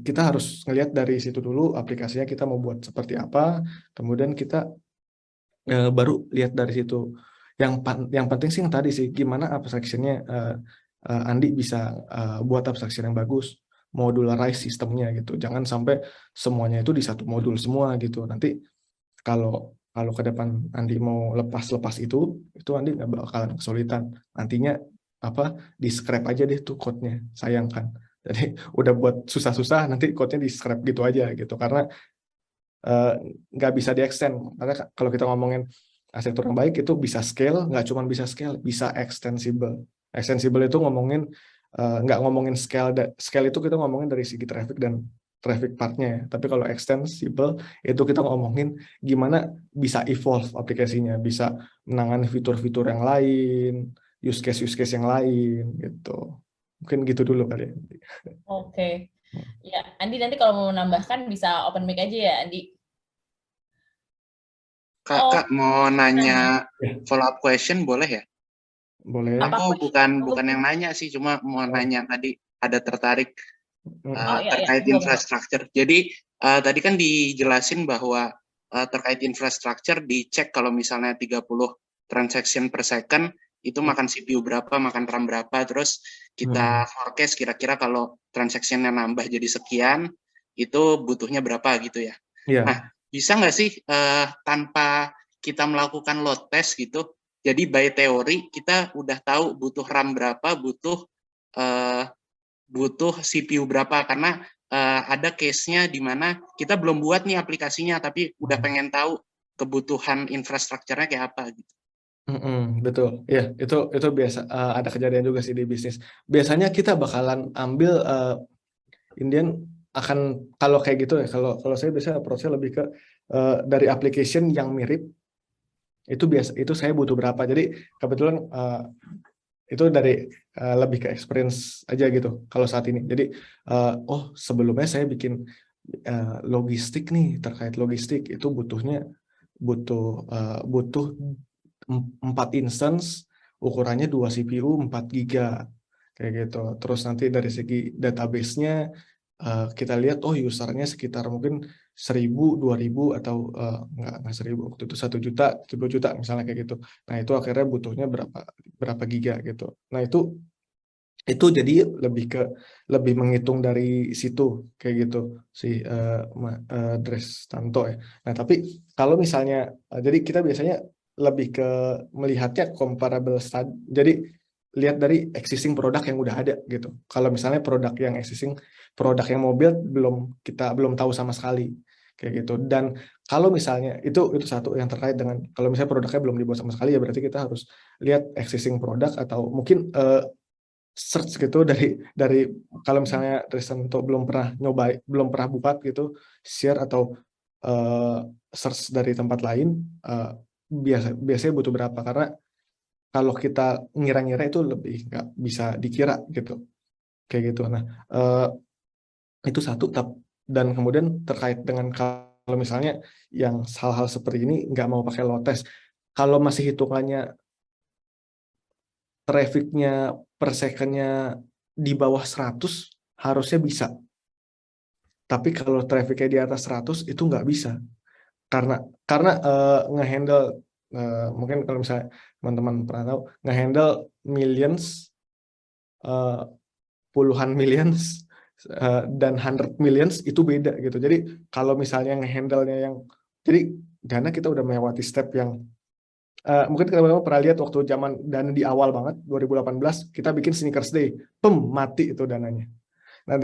kita harus ngelihat dari situ dulu aplikasinya kita mau buat seperti apa, kemudian kita baru lihat dari situ. Yang penting sih yang tadi sih, gimana abstraction-nya Andi bisa buat abstraction yang bagus, modularize sistemnya gitu. Jangan sampai semuanya itu di satu modul semua gitu. Nanti kalau ke depan Andi mau lepas itu Andi nggak bakalan kesulitan. Nantinya di scrap aja deh tuh code-nya, sayang kan. Jadi udah buat susah-susah, nanti code-nya di scrap gitu aja gitu. Karena nggak bisa di-extend. Karena kalau kita ngomongin arsitektur yang baik itu bisa scale, nggak cuma bisa scale, bisa extensible. Extensible itu ngomongin nggak ngomongin scale. Scale itu kita ngomongin dari segi traffic dan traffic partnya ya. Tapi kalau extensible itu kita ngomongin gimana bisa evolve aplikasinya, bisa menangani fitur-fitur yang lain, use case yang lain gitu. Mungkin gitu dulu kali ya. Oke. Ya, Andi nanti kalau mau menambahkan bisa open mic aja ya, Andi. Kak, mau nanya Ya, follow up question boleh ya? boleh. Aku bukan yang nanya sih, cuma mau nanya tadi ada tertarik terkait infrastruktur. Jadi tadi kan dijelasin bahwa terkait infrastruktur dicek kalau misalnya 30 transaction per second itu makan CPU berapa, makan RAM berapa, terus kita forecast kira-kira kalau transaction-nya nambah jadi sekian, itu butuhnya berapa gitu ya. Nah, bisa nggak sih tanpa kita melakukan load test gitu, jadi by teori kita udah tahu butuh RAM berapa, butuh CPU berapa, karena ada case-nya di mana kita belum buat nih aplikasinya, tapi udah pengen tahu kebutuhan infrastrukturnya kayak apa gitu. Betul, ya itu biasa ada kejadian juga sih di bisnis. Biasanya kita bakalan ambil Indian akan kalau kayak gitu ya. Kalau saya biasanya approach-nya lebih ke dari application yang mirip itu saya butuh berapa. Jadi kebetulan itu dari lebih ke experience aja gitu kalau saat ini. Jadi sebelumnya saya bikin logistik nih, terkait logistik itu butuh 4 instance, ukurannya 2 CPU 4 giga kayak gitu. Terus nanti dari segi database-nya kita lihat usernya sekitar mungkin 1000, 2000 atau nggak 1000, waktu itu 1 juta, 10 juta misalnya kayak gitu. Nah, itu akhirnya butuhnya berapa giga gitu. Nah, itu jadi lebih menghitung dari situ kayak gitu si Dres Tanto ya. Nah, tapi kalau misalnya jadi kita biasanya lebih ke melihatnya comparable study. Jadi lihat dari existing produk yang udah ada gitu. Kalau misalnya produk yang mobil kita belum tahu sama sekali kayak gitu. Dan kalau misalnya itu satu yang terkait dengan kalau misalnya produknya belum dibuat sama sekali, ya berarti kita harus lihat existing produk atau mungkin search gitu dari kalau misalnya Tristan belum pernah buka gitu, share atau search dari tempat lain, biasanya butuh berapa, karena kalau kita ngira-ngira itu lebih nggak bisa dikira gitu, kayak gitu. Nah, itu satu. Dan kemudian terkait dengan kalau misalnya yang hal-hal seperti ini nggak mau pakai load test, kalau masih hitungannya trafficnya per secondnya di bawah 100 harusnya bisa. Tapi kalau trafficnya di atas 100 itu nggak bisa, karena ngehandle mungkin kalau misalnya teman-teman pernah tahu, ngehandle millions, puluhan millions, dan 100 millions itu beda gitu. Jadi kalau misalnya ngehandle-nya jadi Dana kita udah melewati step yang mungkin teman-teman pernah lihat waktu zaman Dana di awal banget 2018 kita bikin Sneakers Day, mati itu dananya. Nah,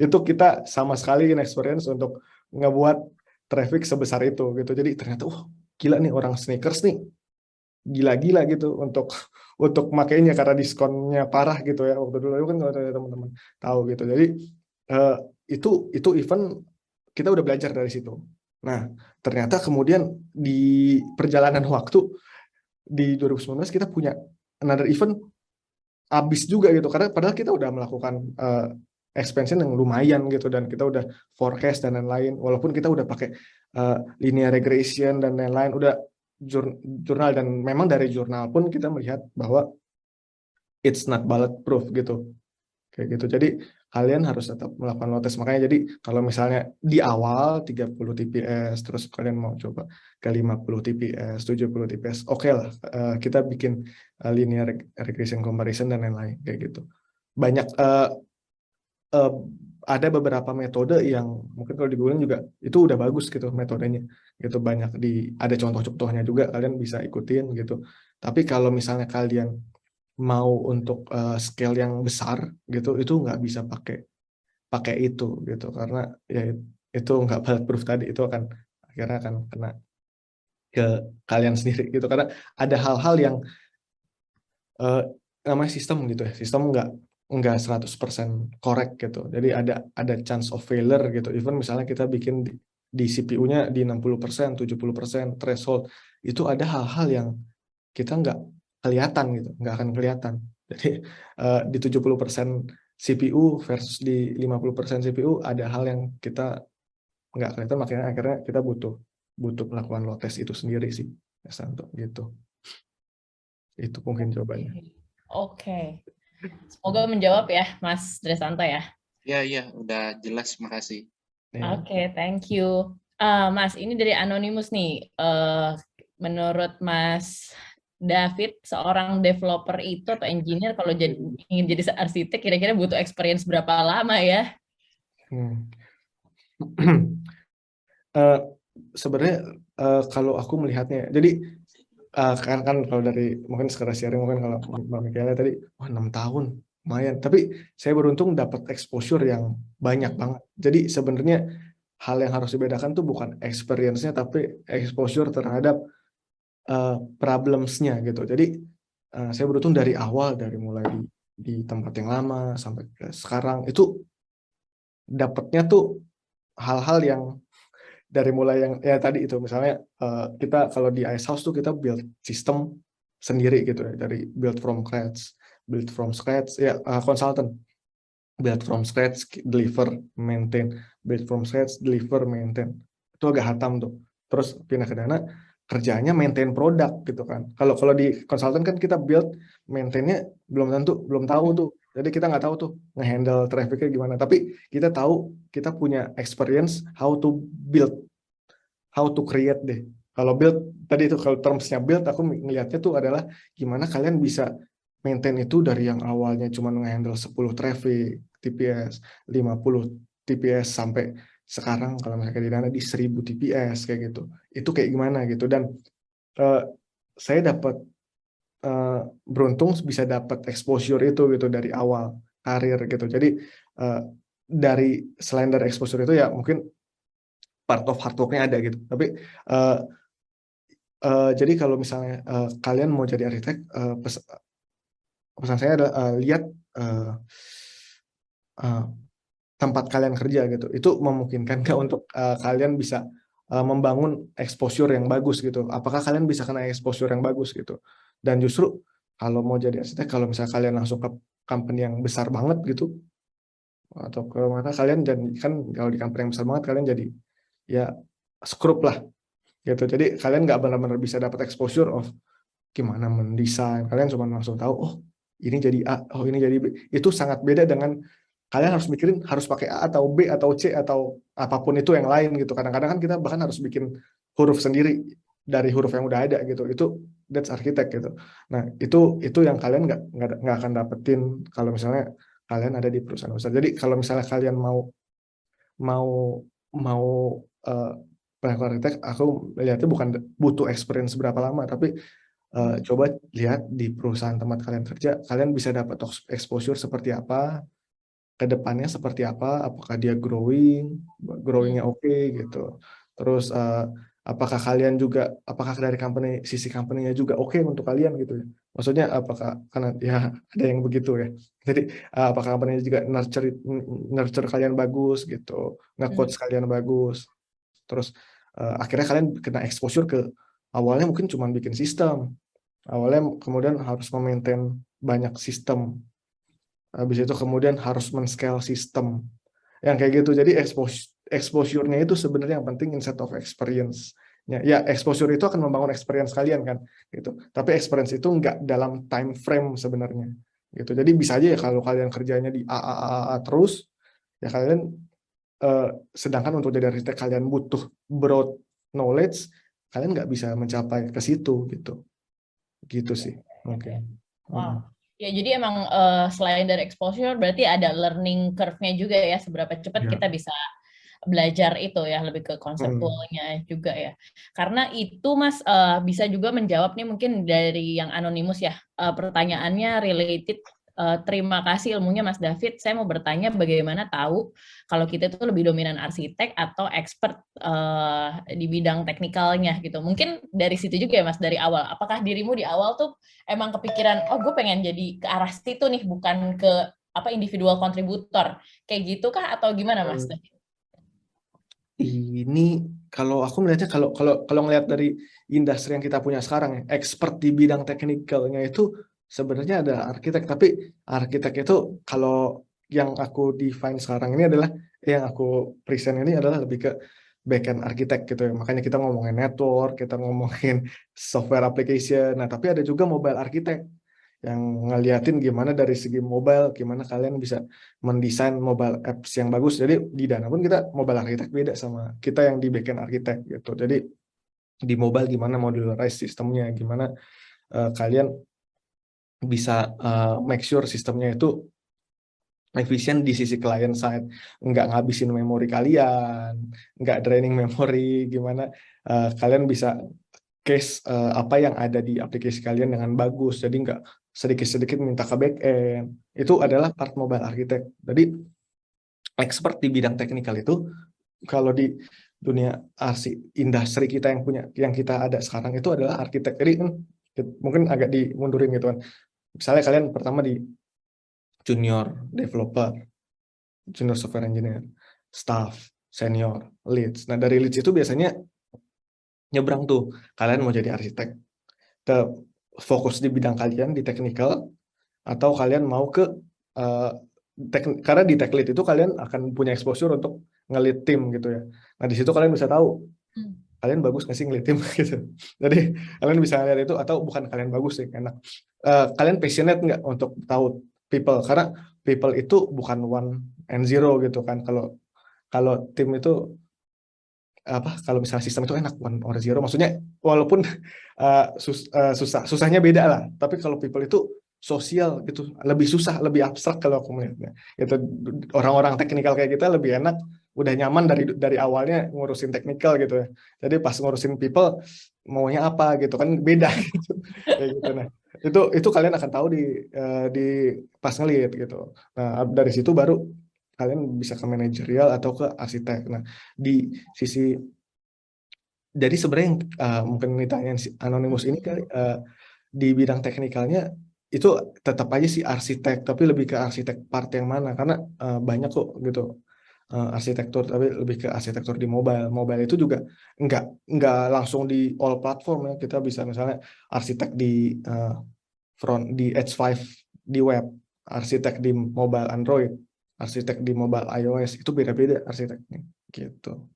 itu kita sama sekali inexperience untuk ngebuat traffic sebesar itu gitu. Jadi ternyata gila nih orang sneakers nih, gila-gila gitu untuk makainya karena diskonnya parah gitu ya waktu dulu kan, kalau teman-teman tahu gitu. Jadi itu event kita udah belajar dari situ. Nah, ternyata kemudian di perjalanan waktu di 2019 kita punya another event habis juga gitu, karena padahal kita udah melakukan expansion yang lumayan gitu, dan kita udah forecast dan lain-lain, walaupun kita udah pakai linear regression dan lain-lain, udah jurnal, dan memang dari jurnal pun kita melihat bahwa it's not bulletproof gitu, kayak gitu. Jadi kalian harus tetap melakukan load test. Makanya jadi kalau misalnya di awal 30 TPS terus kalian mau coba ke 50 TPS, 70 TPS, oke lah, kita bikin linear regression comparison dan lain-lain kayak gitu. Banyak ada beberapa metode yang mungkin kalau di Google juga itu udah bagus gitu metodenya gitu, banyak ada contoh-contohnya juga, kalian bisa ikutin gitu. Tapi kalau misalnya kalian mau untuk scale yang besar gitu, itu nggak bisa pakai itu gitu, karena ya itu nggak bulletproof tadi, itu akhirnya akan kena ke kalian sendiri gitu, karena ada hal-hal yang namanya sistem gitu ya, sistem nggak 100% correct gitu, jadi ada chance of failure gitu. Even misalnya kita bikin di CPU-nya di 60%, 70% threshold, itu ada hal-hal yang kita nggak kelihatan gitu, nggak akan kelihatan. Jadi di 70% CPU versus di 50% CPU ada hal yang kita nggak kelihatan, makanya akhirnya kita butuh melakukan load test itu sendiri sih, Santo, gitu. Itu mungkin jawabannya. Oke. Semoga menjawab ya, Mas Dresanto ya. Ya, udah jelas, makasih. Oke, thank you. Mas, ini dari Anonymous nih. Menurut Mas David, seorang developer itu atau engineer kalau ingin jadi arsitek, kira-kira butuh experience berapa lama ya? Sebenarnya kalau aku melihatnya, jadi kan kalau dari mungkin sekedar sharing, mungkin kalau Mbak Michaela tadi 6 tahun lumayan, tapi saya beruntung dapat exposure yang banyak banget. Jadi sebenarnya hal yang harus dibedakan tuh bukan experience-nya, tapi exposure terhadap problems-nya gitu. Jadi saya beruntung dari awal, dari mulai di tempat yang lama sampai ke sekarang, itu dapatnya tuh hal-hal yang dari mulai yang ya tadi itu, misalnya kita kalau di Icehouse tuh kita build sistem sendiri gitu ya, dari build from scratch ya, consultant build from scratch, deliver, maintain, build from scratch, deliver, maintain, itu agak hatam tuh. Terus pindah ke Dana, kerjanya maintain produk gitu kan. Kalau di consultant kan kita build, maintainnya belum tahu tuh. Jadi kita nggak tahu tuh ngehandle trafficnya gimana. Tapi kita tahu, kita punya experience how to build, how to create deh. Kalau build tadi itu, kalau termsnya build, aku ngelihatnya tuh adalah gimana kalian bisa maintain itu dari yang awalnya cuma ngehandle 10 traffic TPS, 50 TPS, sampai sekarang kalau misalnya di Dana di 1000 TPS kayak gitu. Itu kayak gimana gitu. Dan saya dapat beruntung bisa dapat exposure itu gitu dari awal karir gitu. Jadi dari selain dari exposure itu ya mungkin part of hard work-nya ada gitu. Tapi jadi kalau misalnya kalian mau jadi arsitek, pesan saya adalah lihat tempat kalian kerja gitu. Itu memungkinkan nggak untuk kalian bisa membangun exposure yang bagus gitu. Apakah kalian bisa kena exposure yang bagus gitu. Dan justru kalau mau jadi arsitek, kalau misalnya kalian langsung ke company yang besar banget gitu, atau ke mana kalian, dan kan kalau di company yang besar banget kalian jadi ya skrup lah gitu. Jadi kalian nggak benar-benar bisa dapat exposure of gimana mendesain. Kalian cuma langsung tahu, oh ini jadi A, oh ini jadi B. Itu sangat beda dengan kalian harus mikirin harus pakai A atau B atau C atau apapun itu yang lain gitu. Kadang-kadang kan kita bahkan harus bikin huruf sendiri dari huruf yang udah ada gitu. Itu that's arsitek gitu. Nah itu yang kalian nggak akan dapetin kalau misalnya kalian ada di perusahaan besar. Jadi kalau misalnya kalian mau arsitek, aku lihatnya bukan butuh experience berapa lama, tapi coba lihat di perusahaan tempat kalian kerja, kalian bisa dapat exposure seperti apa, ke depannya seperti apa, apakah dia growingnya oke gitu. Terus apakah kalian juga, apakah dari sisi company-nya juga oke untuk kalian gitu ya. Maksudnya apakah, karena ya ada yang begitu ya. Jadi apakah company-nya juga nurture kalian bagus gitu, nge-coach kalian bagus. Terus akhirnya kalian kena exposure ke awalnya mungkin cuma bikin sistem. Awalnya kemudian harus memaintain banyak sistem. Habis itu kemudian harus men-scale sistem. Yang kayak gitu. Jadi exposure-nya itu sebenarnya yang penting instead of experience. Ya, exposure itu akan membangun experience kalian kan gitu. Tapi experience itu nggak dalam time frame sebenarnya. Gitu. Jadi bisa aja ya kalau kalian kerjanya di A terus, ya kalian sedangkan untuk jadi arsitek kalian butuh broad knowledge, kalian nggak bisa mencapai ke situ gitu. Gitu sih. Oke. Wow. Ya, jadi emang selain dari exposure, berarti ada learning curve-nya juga ya, seberapa cepat kita bisa belajar itu ya, lebih ke konseptualnya juga ya. Karena itu Mas bisa juga menjawab nih mungkin dari yang anonimus ya, pertanyaannya related. Terima kasih ilmunya Mas David. Saya mau bertanya bagaimana tahu kalau kita itu lebih dominan arsitek atau expert di bidang teknikalnya gitu. Mungkin dari situ juga ya Mas, dari awal. Apakah dirimu di awal tuh emang kepikiran, oh gue pengen jadi ke arah situ nih, bukan ke individual kontributor. Kayak gitu kah atau gimana Mas David? Ini kalau aku melihatnya, kalau ngelihat dari industri yang kita punya sekarang ya, expert di bidang teknikalnya itu sebenarnya ada arsitek, tapi arsitek itu kalau yang aku define sekarang ini adalah, yang aku present ini adalah lebih ke backend arsitek gitu ya. Makanya kita ngomongin network, kita ngomongin software application. Nah, tapi ada juga mobile arsitek yang ngeliatin gimana dari segi mobile, gimana kalian bisa mendesain mobile apps yang bagus. Jadi di Dana pun kita mobile arsitek beda sama kita yang di backend arsitek gitu. Jadi di mobile gimana modularize sistemnya, gimana kalian bisa make sure sistemnya itu efisien di sisi client side, nggak ngabisin memori kalian, nggak draining memori, gimana kalian bisa case apa yang ada di aplikasi kalian dengan bagus, jadi nggak sedikit-sedikit minta ke back-end. Itu adalah part mobile architect. Jadi expert di bidang teknikal itu kalau di dunia industri kita yang kita ada sekarang itu adalah arsitek. Jadi mungkin agak dimundurin gitu kan. Misalnya kalian pertama di junior developer, junior software engineer, staff, senior, leads. Nah dari leads itu biasanya nyebrang tuh, kalian mau jadi arsitek, fokus di bidang kalian di technical, atau kalian mau ke karena di tech lead itu kalian akan punya exposure untuk nge-lead tim gitu ya. Nah di situ kalian bisa tahu kalian bagus nggak sih nge-lead tim gitu. Jadi kalian bisa lihat itu, atau bukan kalian bagus sih, enak. Kalian passionate nggak untuk tahu people, karena people itu bukan 1 and 0 gitu kan. Kalau tim itu kalau misalnya sistem itu enak 1 or 0, maksudnya walaupun susahnya beda lah, tapi kalau people itu sosial gitu, lebih susah, lebih abstrak kalau aku melihatnya. Itu orang-orang teknikal kayak kita lebih enak, udah nyaman dari awalnya ngurusin teknikal gitu ya. Jadi pas ngurusin people maunya apa gitu kan, beda gitu. Kayak gitu. Nah, itu kalian akan tahu di pas ngelihat gitu. Nah, dari situ baru kalian bisa ke manajerial atau ke arsitek. Nah, di sisi jadi sebenarnya mungkin ditanya anonimus ini kali, di bidang teknikalnya itu tetap aja sih arsitek, tapi lebih ke arsitek part yang mana, karena banyak kok gitu arsitektur, tapi lebih ke arsitektur di mobile. Mobile itu juga nggak langsung di all platform ya. Kita bisa misalnya arsitek di front di Edge 5 di web, arsitek di mobile Android, arsitek di mobile iOS, itu beda-beda arsiteknya gitu.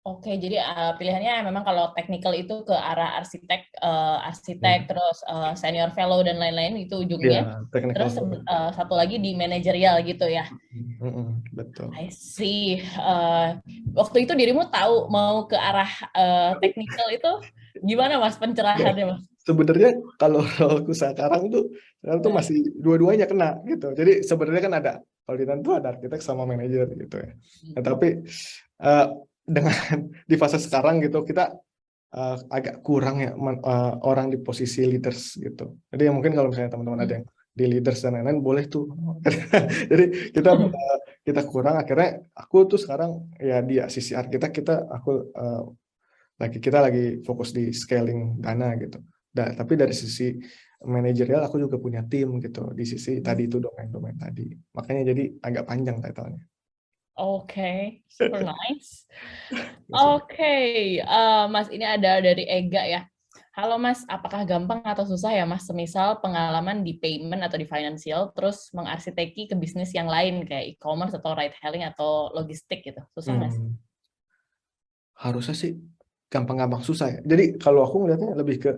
Oke, jadi pilihannya memang kalau technical itu ke arah arsitek terus senior fellow dan lain-lain itu ujungnya. Technical. Terus satu lagi di manajerial gitu ya. Betul. I see. Waktu itu dirimu tahu mau ke arah technical itu gimana Mas pencerahannya Mas? Sebenarnya kalau aku sekarang tuh masih dua-duanya kena gitu. Jadi sebenarnya kan ada auditan tuh ada arsitek sama manajer gitu ya. Nah, tapi dengan di fase sekarang gitu kita agak kurang ya orang di posisi leaders gitu. Jadi mungkin kalau misalnya teman-teman ada yang di leaders dan lain-lain boleh tuh. Jadi kita kurang, akhirnya aku tuh sekarang ya di sisi arsitek kita lagi fokus di scaling dana gitu. Tapi dari sisi manajerial aku juga punya tim gitu di sisi tadi itu domain-domain tadi. Makanya jadi agak panjang title-nya. Oke, super nice. Oke, Mas ini ada dari Ega ya. Halo Mas, apakah gampang atau susah ya Mas, semisal pengalaman di payment atau di financial, terus mengarsiteki ke bisnis yang lain kayak e-commerce atau ride hailing atau logistik gitu, susah nggak sih? Harusnya sih gampang-gampang susah ya. Jadi kalau aku ngeliatnya lebih ke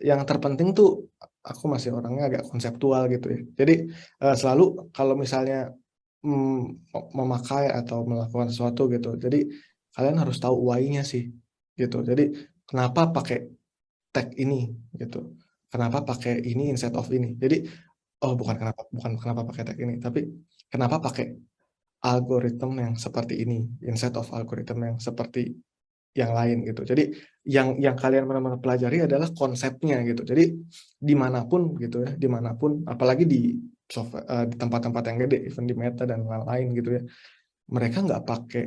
yang terpenting tuh aku masih orangnya agak konseptual gitu ya. Jadi selalu kalau misalnya memakai atau melakukan sesuatu gitu. Jadi kalian harus tahu why-nya sih gitu. Jadi kenapa pakai tag ini gitu. Kenapa pakai ini instead of ini. Jadi bukan kenapa pakai tag ini, tapi kenapa pakai algoritma yang seperti ini instead of algoritma yang seperti yang lain gitu. Jadi yang kalian benar-benar pelajari adalah konsepnya gitu. Jadi dimanapun gitu ya, dimanapun, apalagi di software, di tempat-tempat yang gede, even di Meta dan lain-lain gitu ya, mereka nggak pakai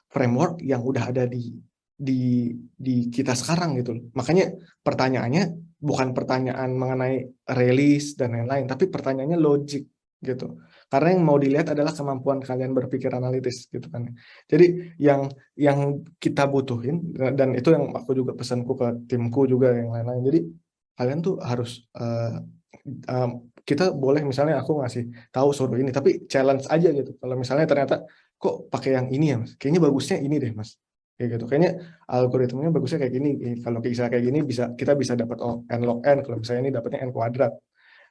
framework yang udah ada di kita sekarang gitu. Makanya pertanyaannya bukan pertanyaan mengenai release dan lain-lain, tapi pertanyaannya logik gitu. Karena yang mau dilihat adalah kemampuan kalian berpikir analitis gitu kan. Jadi yang kita butuhin, dan itu yang aku juga pesanku ke timku juga yang lain-lain. Jadi kalian tuh harus kita boleh misalnya aku ngasih tahu suruh ini, tapi challenge aja gitu. Kalau misalnya ternyata kok pakai yang ini ya Mas, kayaknya bagusnya ini deh Mas, kayak gitu. Kayaknya algoritmanya bagusnya kayak gini. Kalau bisa kayak gini kita bisa dapat n log n. Kalau misalnya ini dapatnya n kuadrat.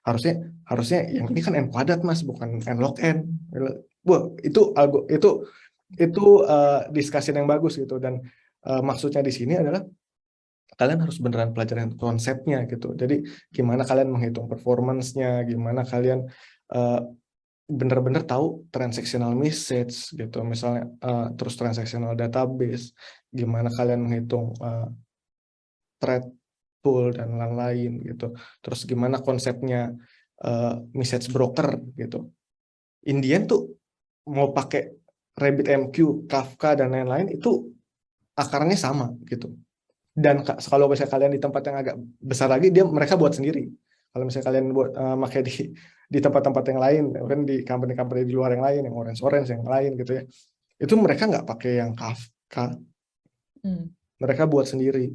Harusnya yang ini kan n kuadrat Mas, bukan n log n. Wah, itu discussion yang bagus gitu. Dan maksudnya di sini adalah kalian harus beneran pelajaran konsepnya gitu. Jadi gimana kalian menghitung performance-nya, gimana kalian bener-bener tahu transactional message gitu, misalnya terus transactional database, gimana kalian menghitung thread pool dan lain-lain gitu. Terus gimana konsepnya message broker gitu. Indian tuh mau pakai RabbitMQ, Kafka dan lain-lain itu akarnya sama gitu. Dan kalau misalnya kalian di tempat yang agak besar lagi, mereka buat sendiri. Kalau misalnya kalian buat pakai di tempat-tempat yang lain, kan di company-company di luar yang lain, yang orange yang lain gitu ya, itu mereka nggak pakai yang Kafka, mereka buat sendiri.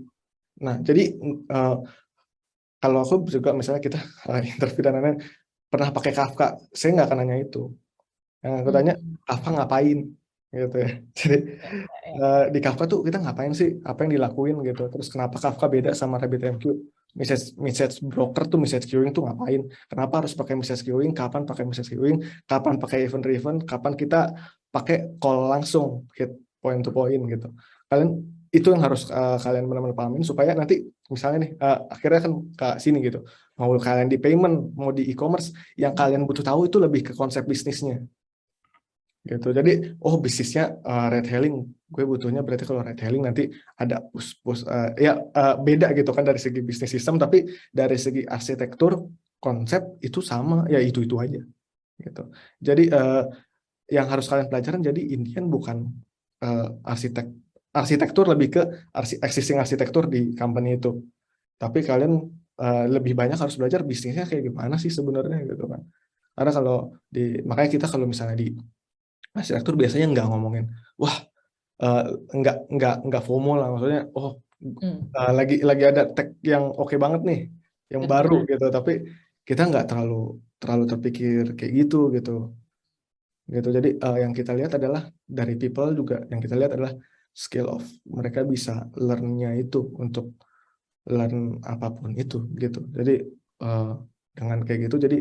Nah, jadi kalau aku juga misalnya kita interview dan lain-lain pernah pakai Kafka, saya nggak akan nanya itu. Yang aku tanya, Kafka ngapain? Gitu ya. Jadi di Kafka tuh kita ngapain sih? Apa yang dilakuin gitu? Terus kenapa Kafka beda sama RabbitMQ? Message broker tuh message queuing tuh ngapain? Kenapa harus pakai message queuing? Kapan pakai message queuing? Kapan pakai event driven? Kapan kita pakai call langsung, hit point to point gitu? Kalian itu yang harus kalian benar-benar pahamin supaya nanti misalnya nih akhirnya kan ke sini gitu. Mau kalian di payment, mau di e-commerce, yang kalian butuh tahu itu lebih ke konsep bisnisnya. Gitu. Jadi bisnisnya ride hailing, gue butuhnya berarti kalau ride hailing nanti ada beda gitu kan dari segi bisnis sistem, tapi dari segi arsitektur konsep itu sama, ya itu aja gitu. Jadi yang harus kalian pelajaran, jadi Indian bukan arsitektur, lebih ke existing arsitektur di company itu, tapi kalian lebih banyak harus belajar bisnisnya kayak gimana sih sebenarnya gitu kan. Karena makanya kita kalau misalnya di arsitektur biasanya nggak ngomongin, wah nggak FOMO lah, maksudnya lagi ada tech yang oke banget nih, yang baru gitu, tapi kita nggak terlalu terpikir kayak gitu. Jadi yang kita lihat adalah dari people juga, yang kita lihat adalah skill of mereka bisa learn-nya itu untuk learn apapun itu gitu. Jadi dengan kayak gitu jadi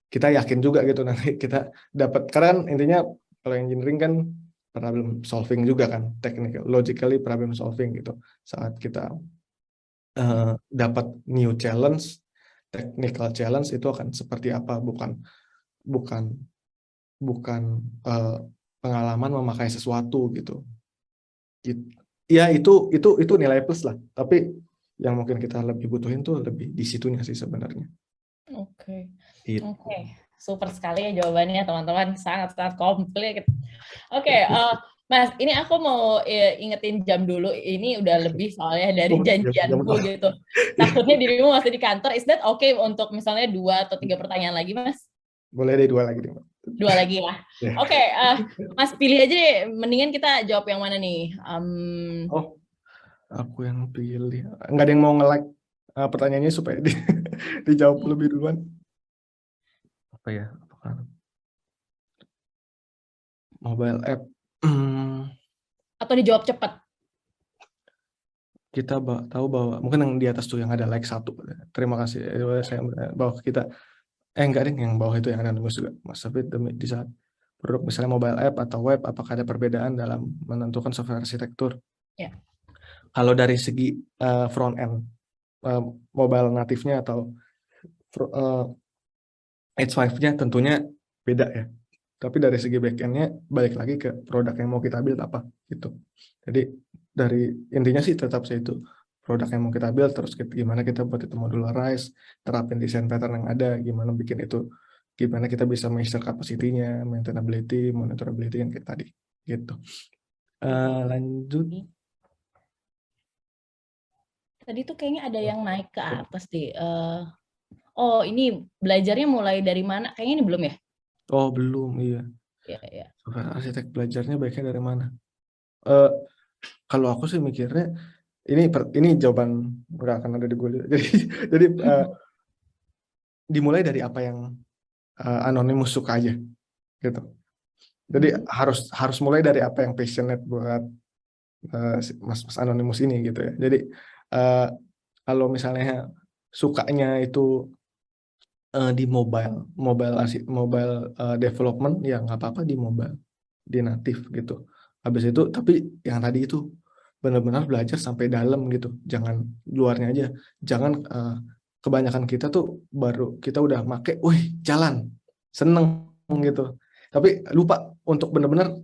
kita yakin juga gitu nanti kita dapat, karena kan intinya kalau engineering kan problem solving juga kan, technical logically problem solving gitu. Saat kita dapat new challenge, technical challenge itu akan seperti apa, bukan pengalaman memakai sesuatu gitu. Ya itu nilai plus lah, tapi yang mungkin kita lebih butuhin tuh lebih di situnya sih sebenarnya. Oke. Gitu. Super sekali ya jawabannya teman-teman, sangat komplit. Oke, Mas, ini aku mau ingetin jam dulu. Ini udah lebih soalnya dari janjianku gitu. Takutnya dirimu masih di kantor. Is that okay untuk misalnya 2 atau 3 pertanyaan lagi, Mas? Boleh deh 2 lagi deh, Mbak. 2 lagi lah. Oke, Mas pilih aja deh. Mendingan kita jawab yang mana nih? Aku yang pilih. Nggak ada yang mau nge-like pertanyaannya supaya dijawab lebih duluan. Apa ya? Mobile app. Atau dijawab cepat? Kita tahu bahwa mungkin yang di atas tuh yang ada like 1. Terima kasih. Saya bahwa kita enggak deh, yang bawah itu yang anonimus juga. Mas David, di saat produk misalnya mobile app atau web, apakah ada perbedaan dalam menentukan software arsitektur? Ya. Kalau dari segi front end, mobile natifnya atau H5-nya tentunya beda ya. Tapi dari segi back-end-nya balik lagi ke produk yang mau kita build apa gitu. Jadi dari intinya sih tetap sih itu produk yang mau kita build, terus gimana kita buat itu modularize, terapin desain pattern yang ada, gimana bikin itu, gimana kita bisa measure capacity-nya, maintainability, monitorability yang kayak tadi gitu. Lanjut. Tadi tuh kayaknya ada yang naik ke atas deh. Oh, ini belajarnya mulai dari mana? Kayaknya ini belum ya? Oh, belum, iya. Iya. Arsitek belajarnya baiknya dari mana? Kalau aku sih mikirnya ini jawaban nggak akan ada di Google. Jadi dimulai dari apa yang anonimus suka aja, gitu. Jadi harus mulai dari apa yang passionate buat mas anonimus ini gitu ya. Jadi kalau misalnya sukanya itu di mobile development, ya nggak apa-apa di mobile, di native gitu. Habis itu tapi yang tadi itu benar-benar belajar sampai dalam gitu, jangan luarnya aja. Jangan kebanyakan kita tuh baru kita udah make, wih jalan, seneng gitu, tapi lupa untuk benar-benar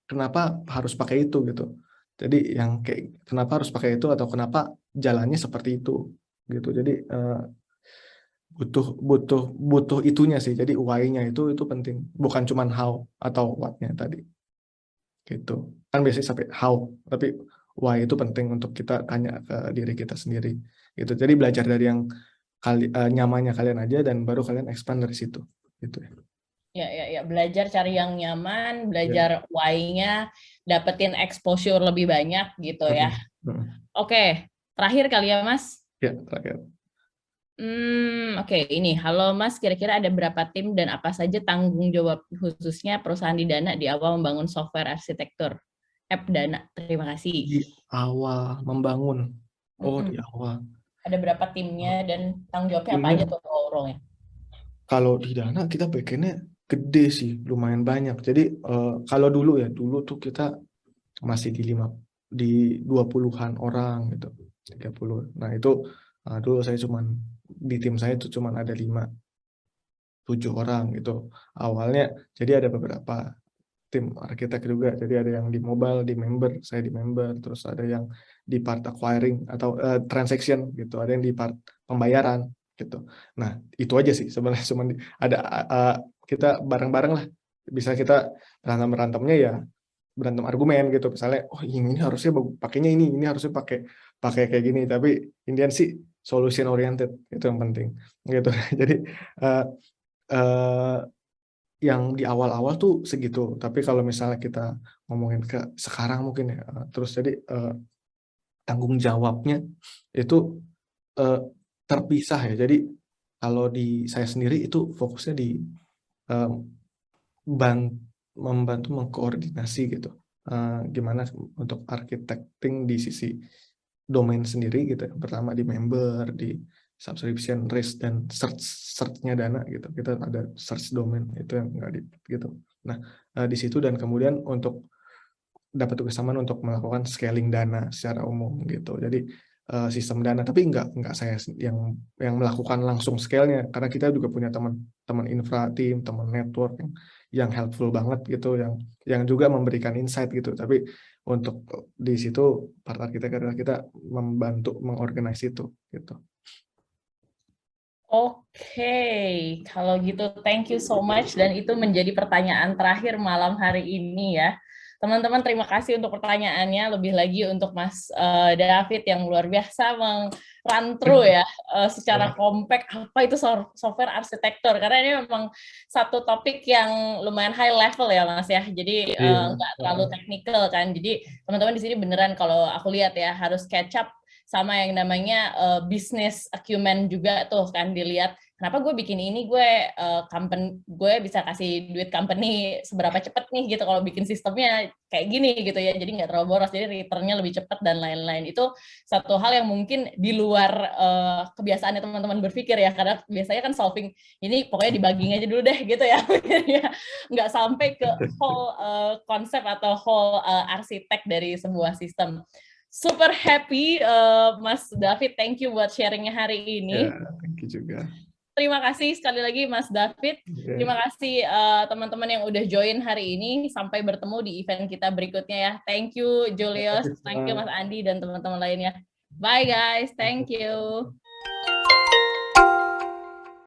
kenapa harus pakai itu gitu. Jadi yang kayak kenapa harus pakai itu atau kenapa jalannya seperti itu gitu. Jadi butuh itunya sih. Jadi why-nya itu penting, bukan cuman how atau what-nya tadi gitu. Kan biasanya sampai how, tapi why itu penting untuk kita tanya ke diri kita sendiri gitu. Jadi belajar dari yang nyamannya kalian aja, dan baru kalian expand dari situ gitu ya. Ya, belajar cari yang nyaman, belajar why-nya, dapetin exposure lebih banyak gitu ya. Oke, terakhir kali ya Mas. Ya, terakhir. Oke, ini. Halo Mas, kira-kira ada berapa tim dan apa saja tanggung jawab khususnya perusahaan di Dana di awal membangun software arsitektur app Dana? Terima kasih. Di awal membangun. Di awal. Ada berapa timnya dan tanggung jawabnya apa aja tuh role-nya? Kalau di Dana kita backend-nya gede sih, lumayan banyak. Jadi kalau dulu tuh kita masih di 20-an orang gitu, 30. Nah itu dulu saya di tim saya itu cuman ada 5-7 orang gitu awalnya. Jadi ada beberapa tim arsitek juga. Jadi ada yang di mobile, di member, saya di member, terus ada yang di part acquiring atau transaction gitu, ada yang di part pembayaran gitu. Nah itu aja sih sebenarnya, cuman ada kita bareng-bareng lah, bisa kita berantemnya ya berantem argumen gitu, misalnya ini harusnya pakainya ini harusnya pakai kayak gini, tapi Indian sih solution oriented, itu yang penting gitu. Jadi yang di awal-awal tuh segitu, tapi kalau misalnya kita ngomongin ke sekarang mungkin ya, terus jadi tanggung jawabnya itu terpisah ya. Jadi kalau di saya sendiri itu fokusnya di membantu mengkoordinasi gitu, gimana untuk architecting di sisi domain sendiri gitu. Pertama di member, di subscription risk, dan search-nya Dana gitu. Kita ada search domain itu yang nggak di gitu. Nah di situ, dan kemudian untuk dapat tugas tambahan untuk melakukan scaling Dana secara umum gitu. Jadi sistem Dana, tapi nggak saya yang melakukan langsung scale-nya, karena kita juga punya teman infra team, teman network yang helpful banget gitu, yang juga memberikan insight gitu. Tapi untuk di situ part arsitek adalah kita membantu mengorganize itu gitu. Oke, kalau gitu thank you so much, dan itu menjadi pertanyaan terakhir malam hari ini ya. Teman-teman, terima kasih untuk pertanyaannya, lebih lagi untuk Mas David yang luar biasa run through ya secara kompak apa itu software arsitektur, karena ini memang satu topik yang lumayan high level ya Mas ya, jadi nggak terlalu teknikal kan. Jadi teman-teman di sini beneran kalau aku lihat ya harus catch up sama yang namanya business acumen juga tuh kan, dilihat kenapa gue bikin ini, gue bisa kasih duit company seberapa cepet nih gitu kalau bikin sistemnya kayak gini gitu ya, jadi nggak terlalu boros, jadi returnnya lebih cepat dan lain-lain. Itu satu hal yang mungkin di luar kebiasaannya teman-teman berpikir ya, karena biasanya kan solving ini pokoknya dibaging aja dulu deh gitu ya, nggak sampai ke whole konsep atau whole arsitek dari sebuah sistem. Super happy, Mas David. Thank you buat sharingnya hari ini. Thank you juga. Terima kasih sekali lagi Mas David. Terima kasih teman-teman yang udah join hari ini. Sampai bertemu di event kita berikutnya ya. Thank you Julius, thank you Mas Andi dan teman-teman lainnya. Bye guys, thank you.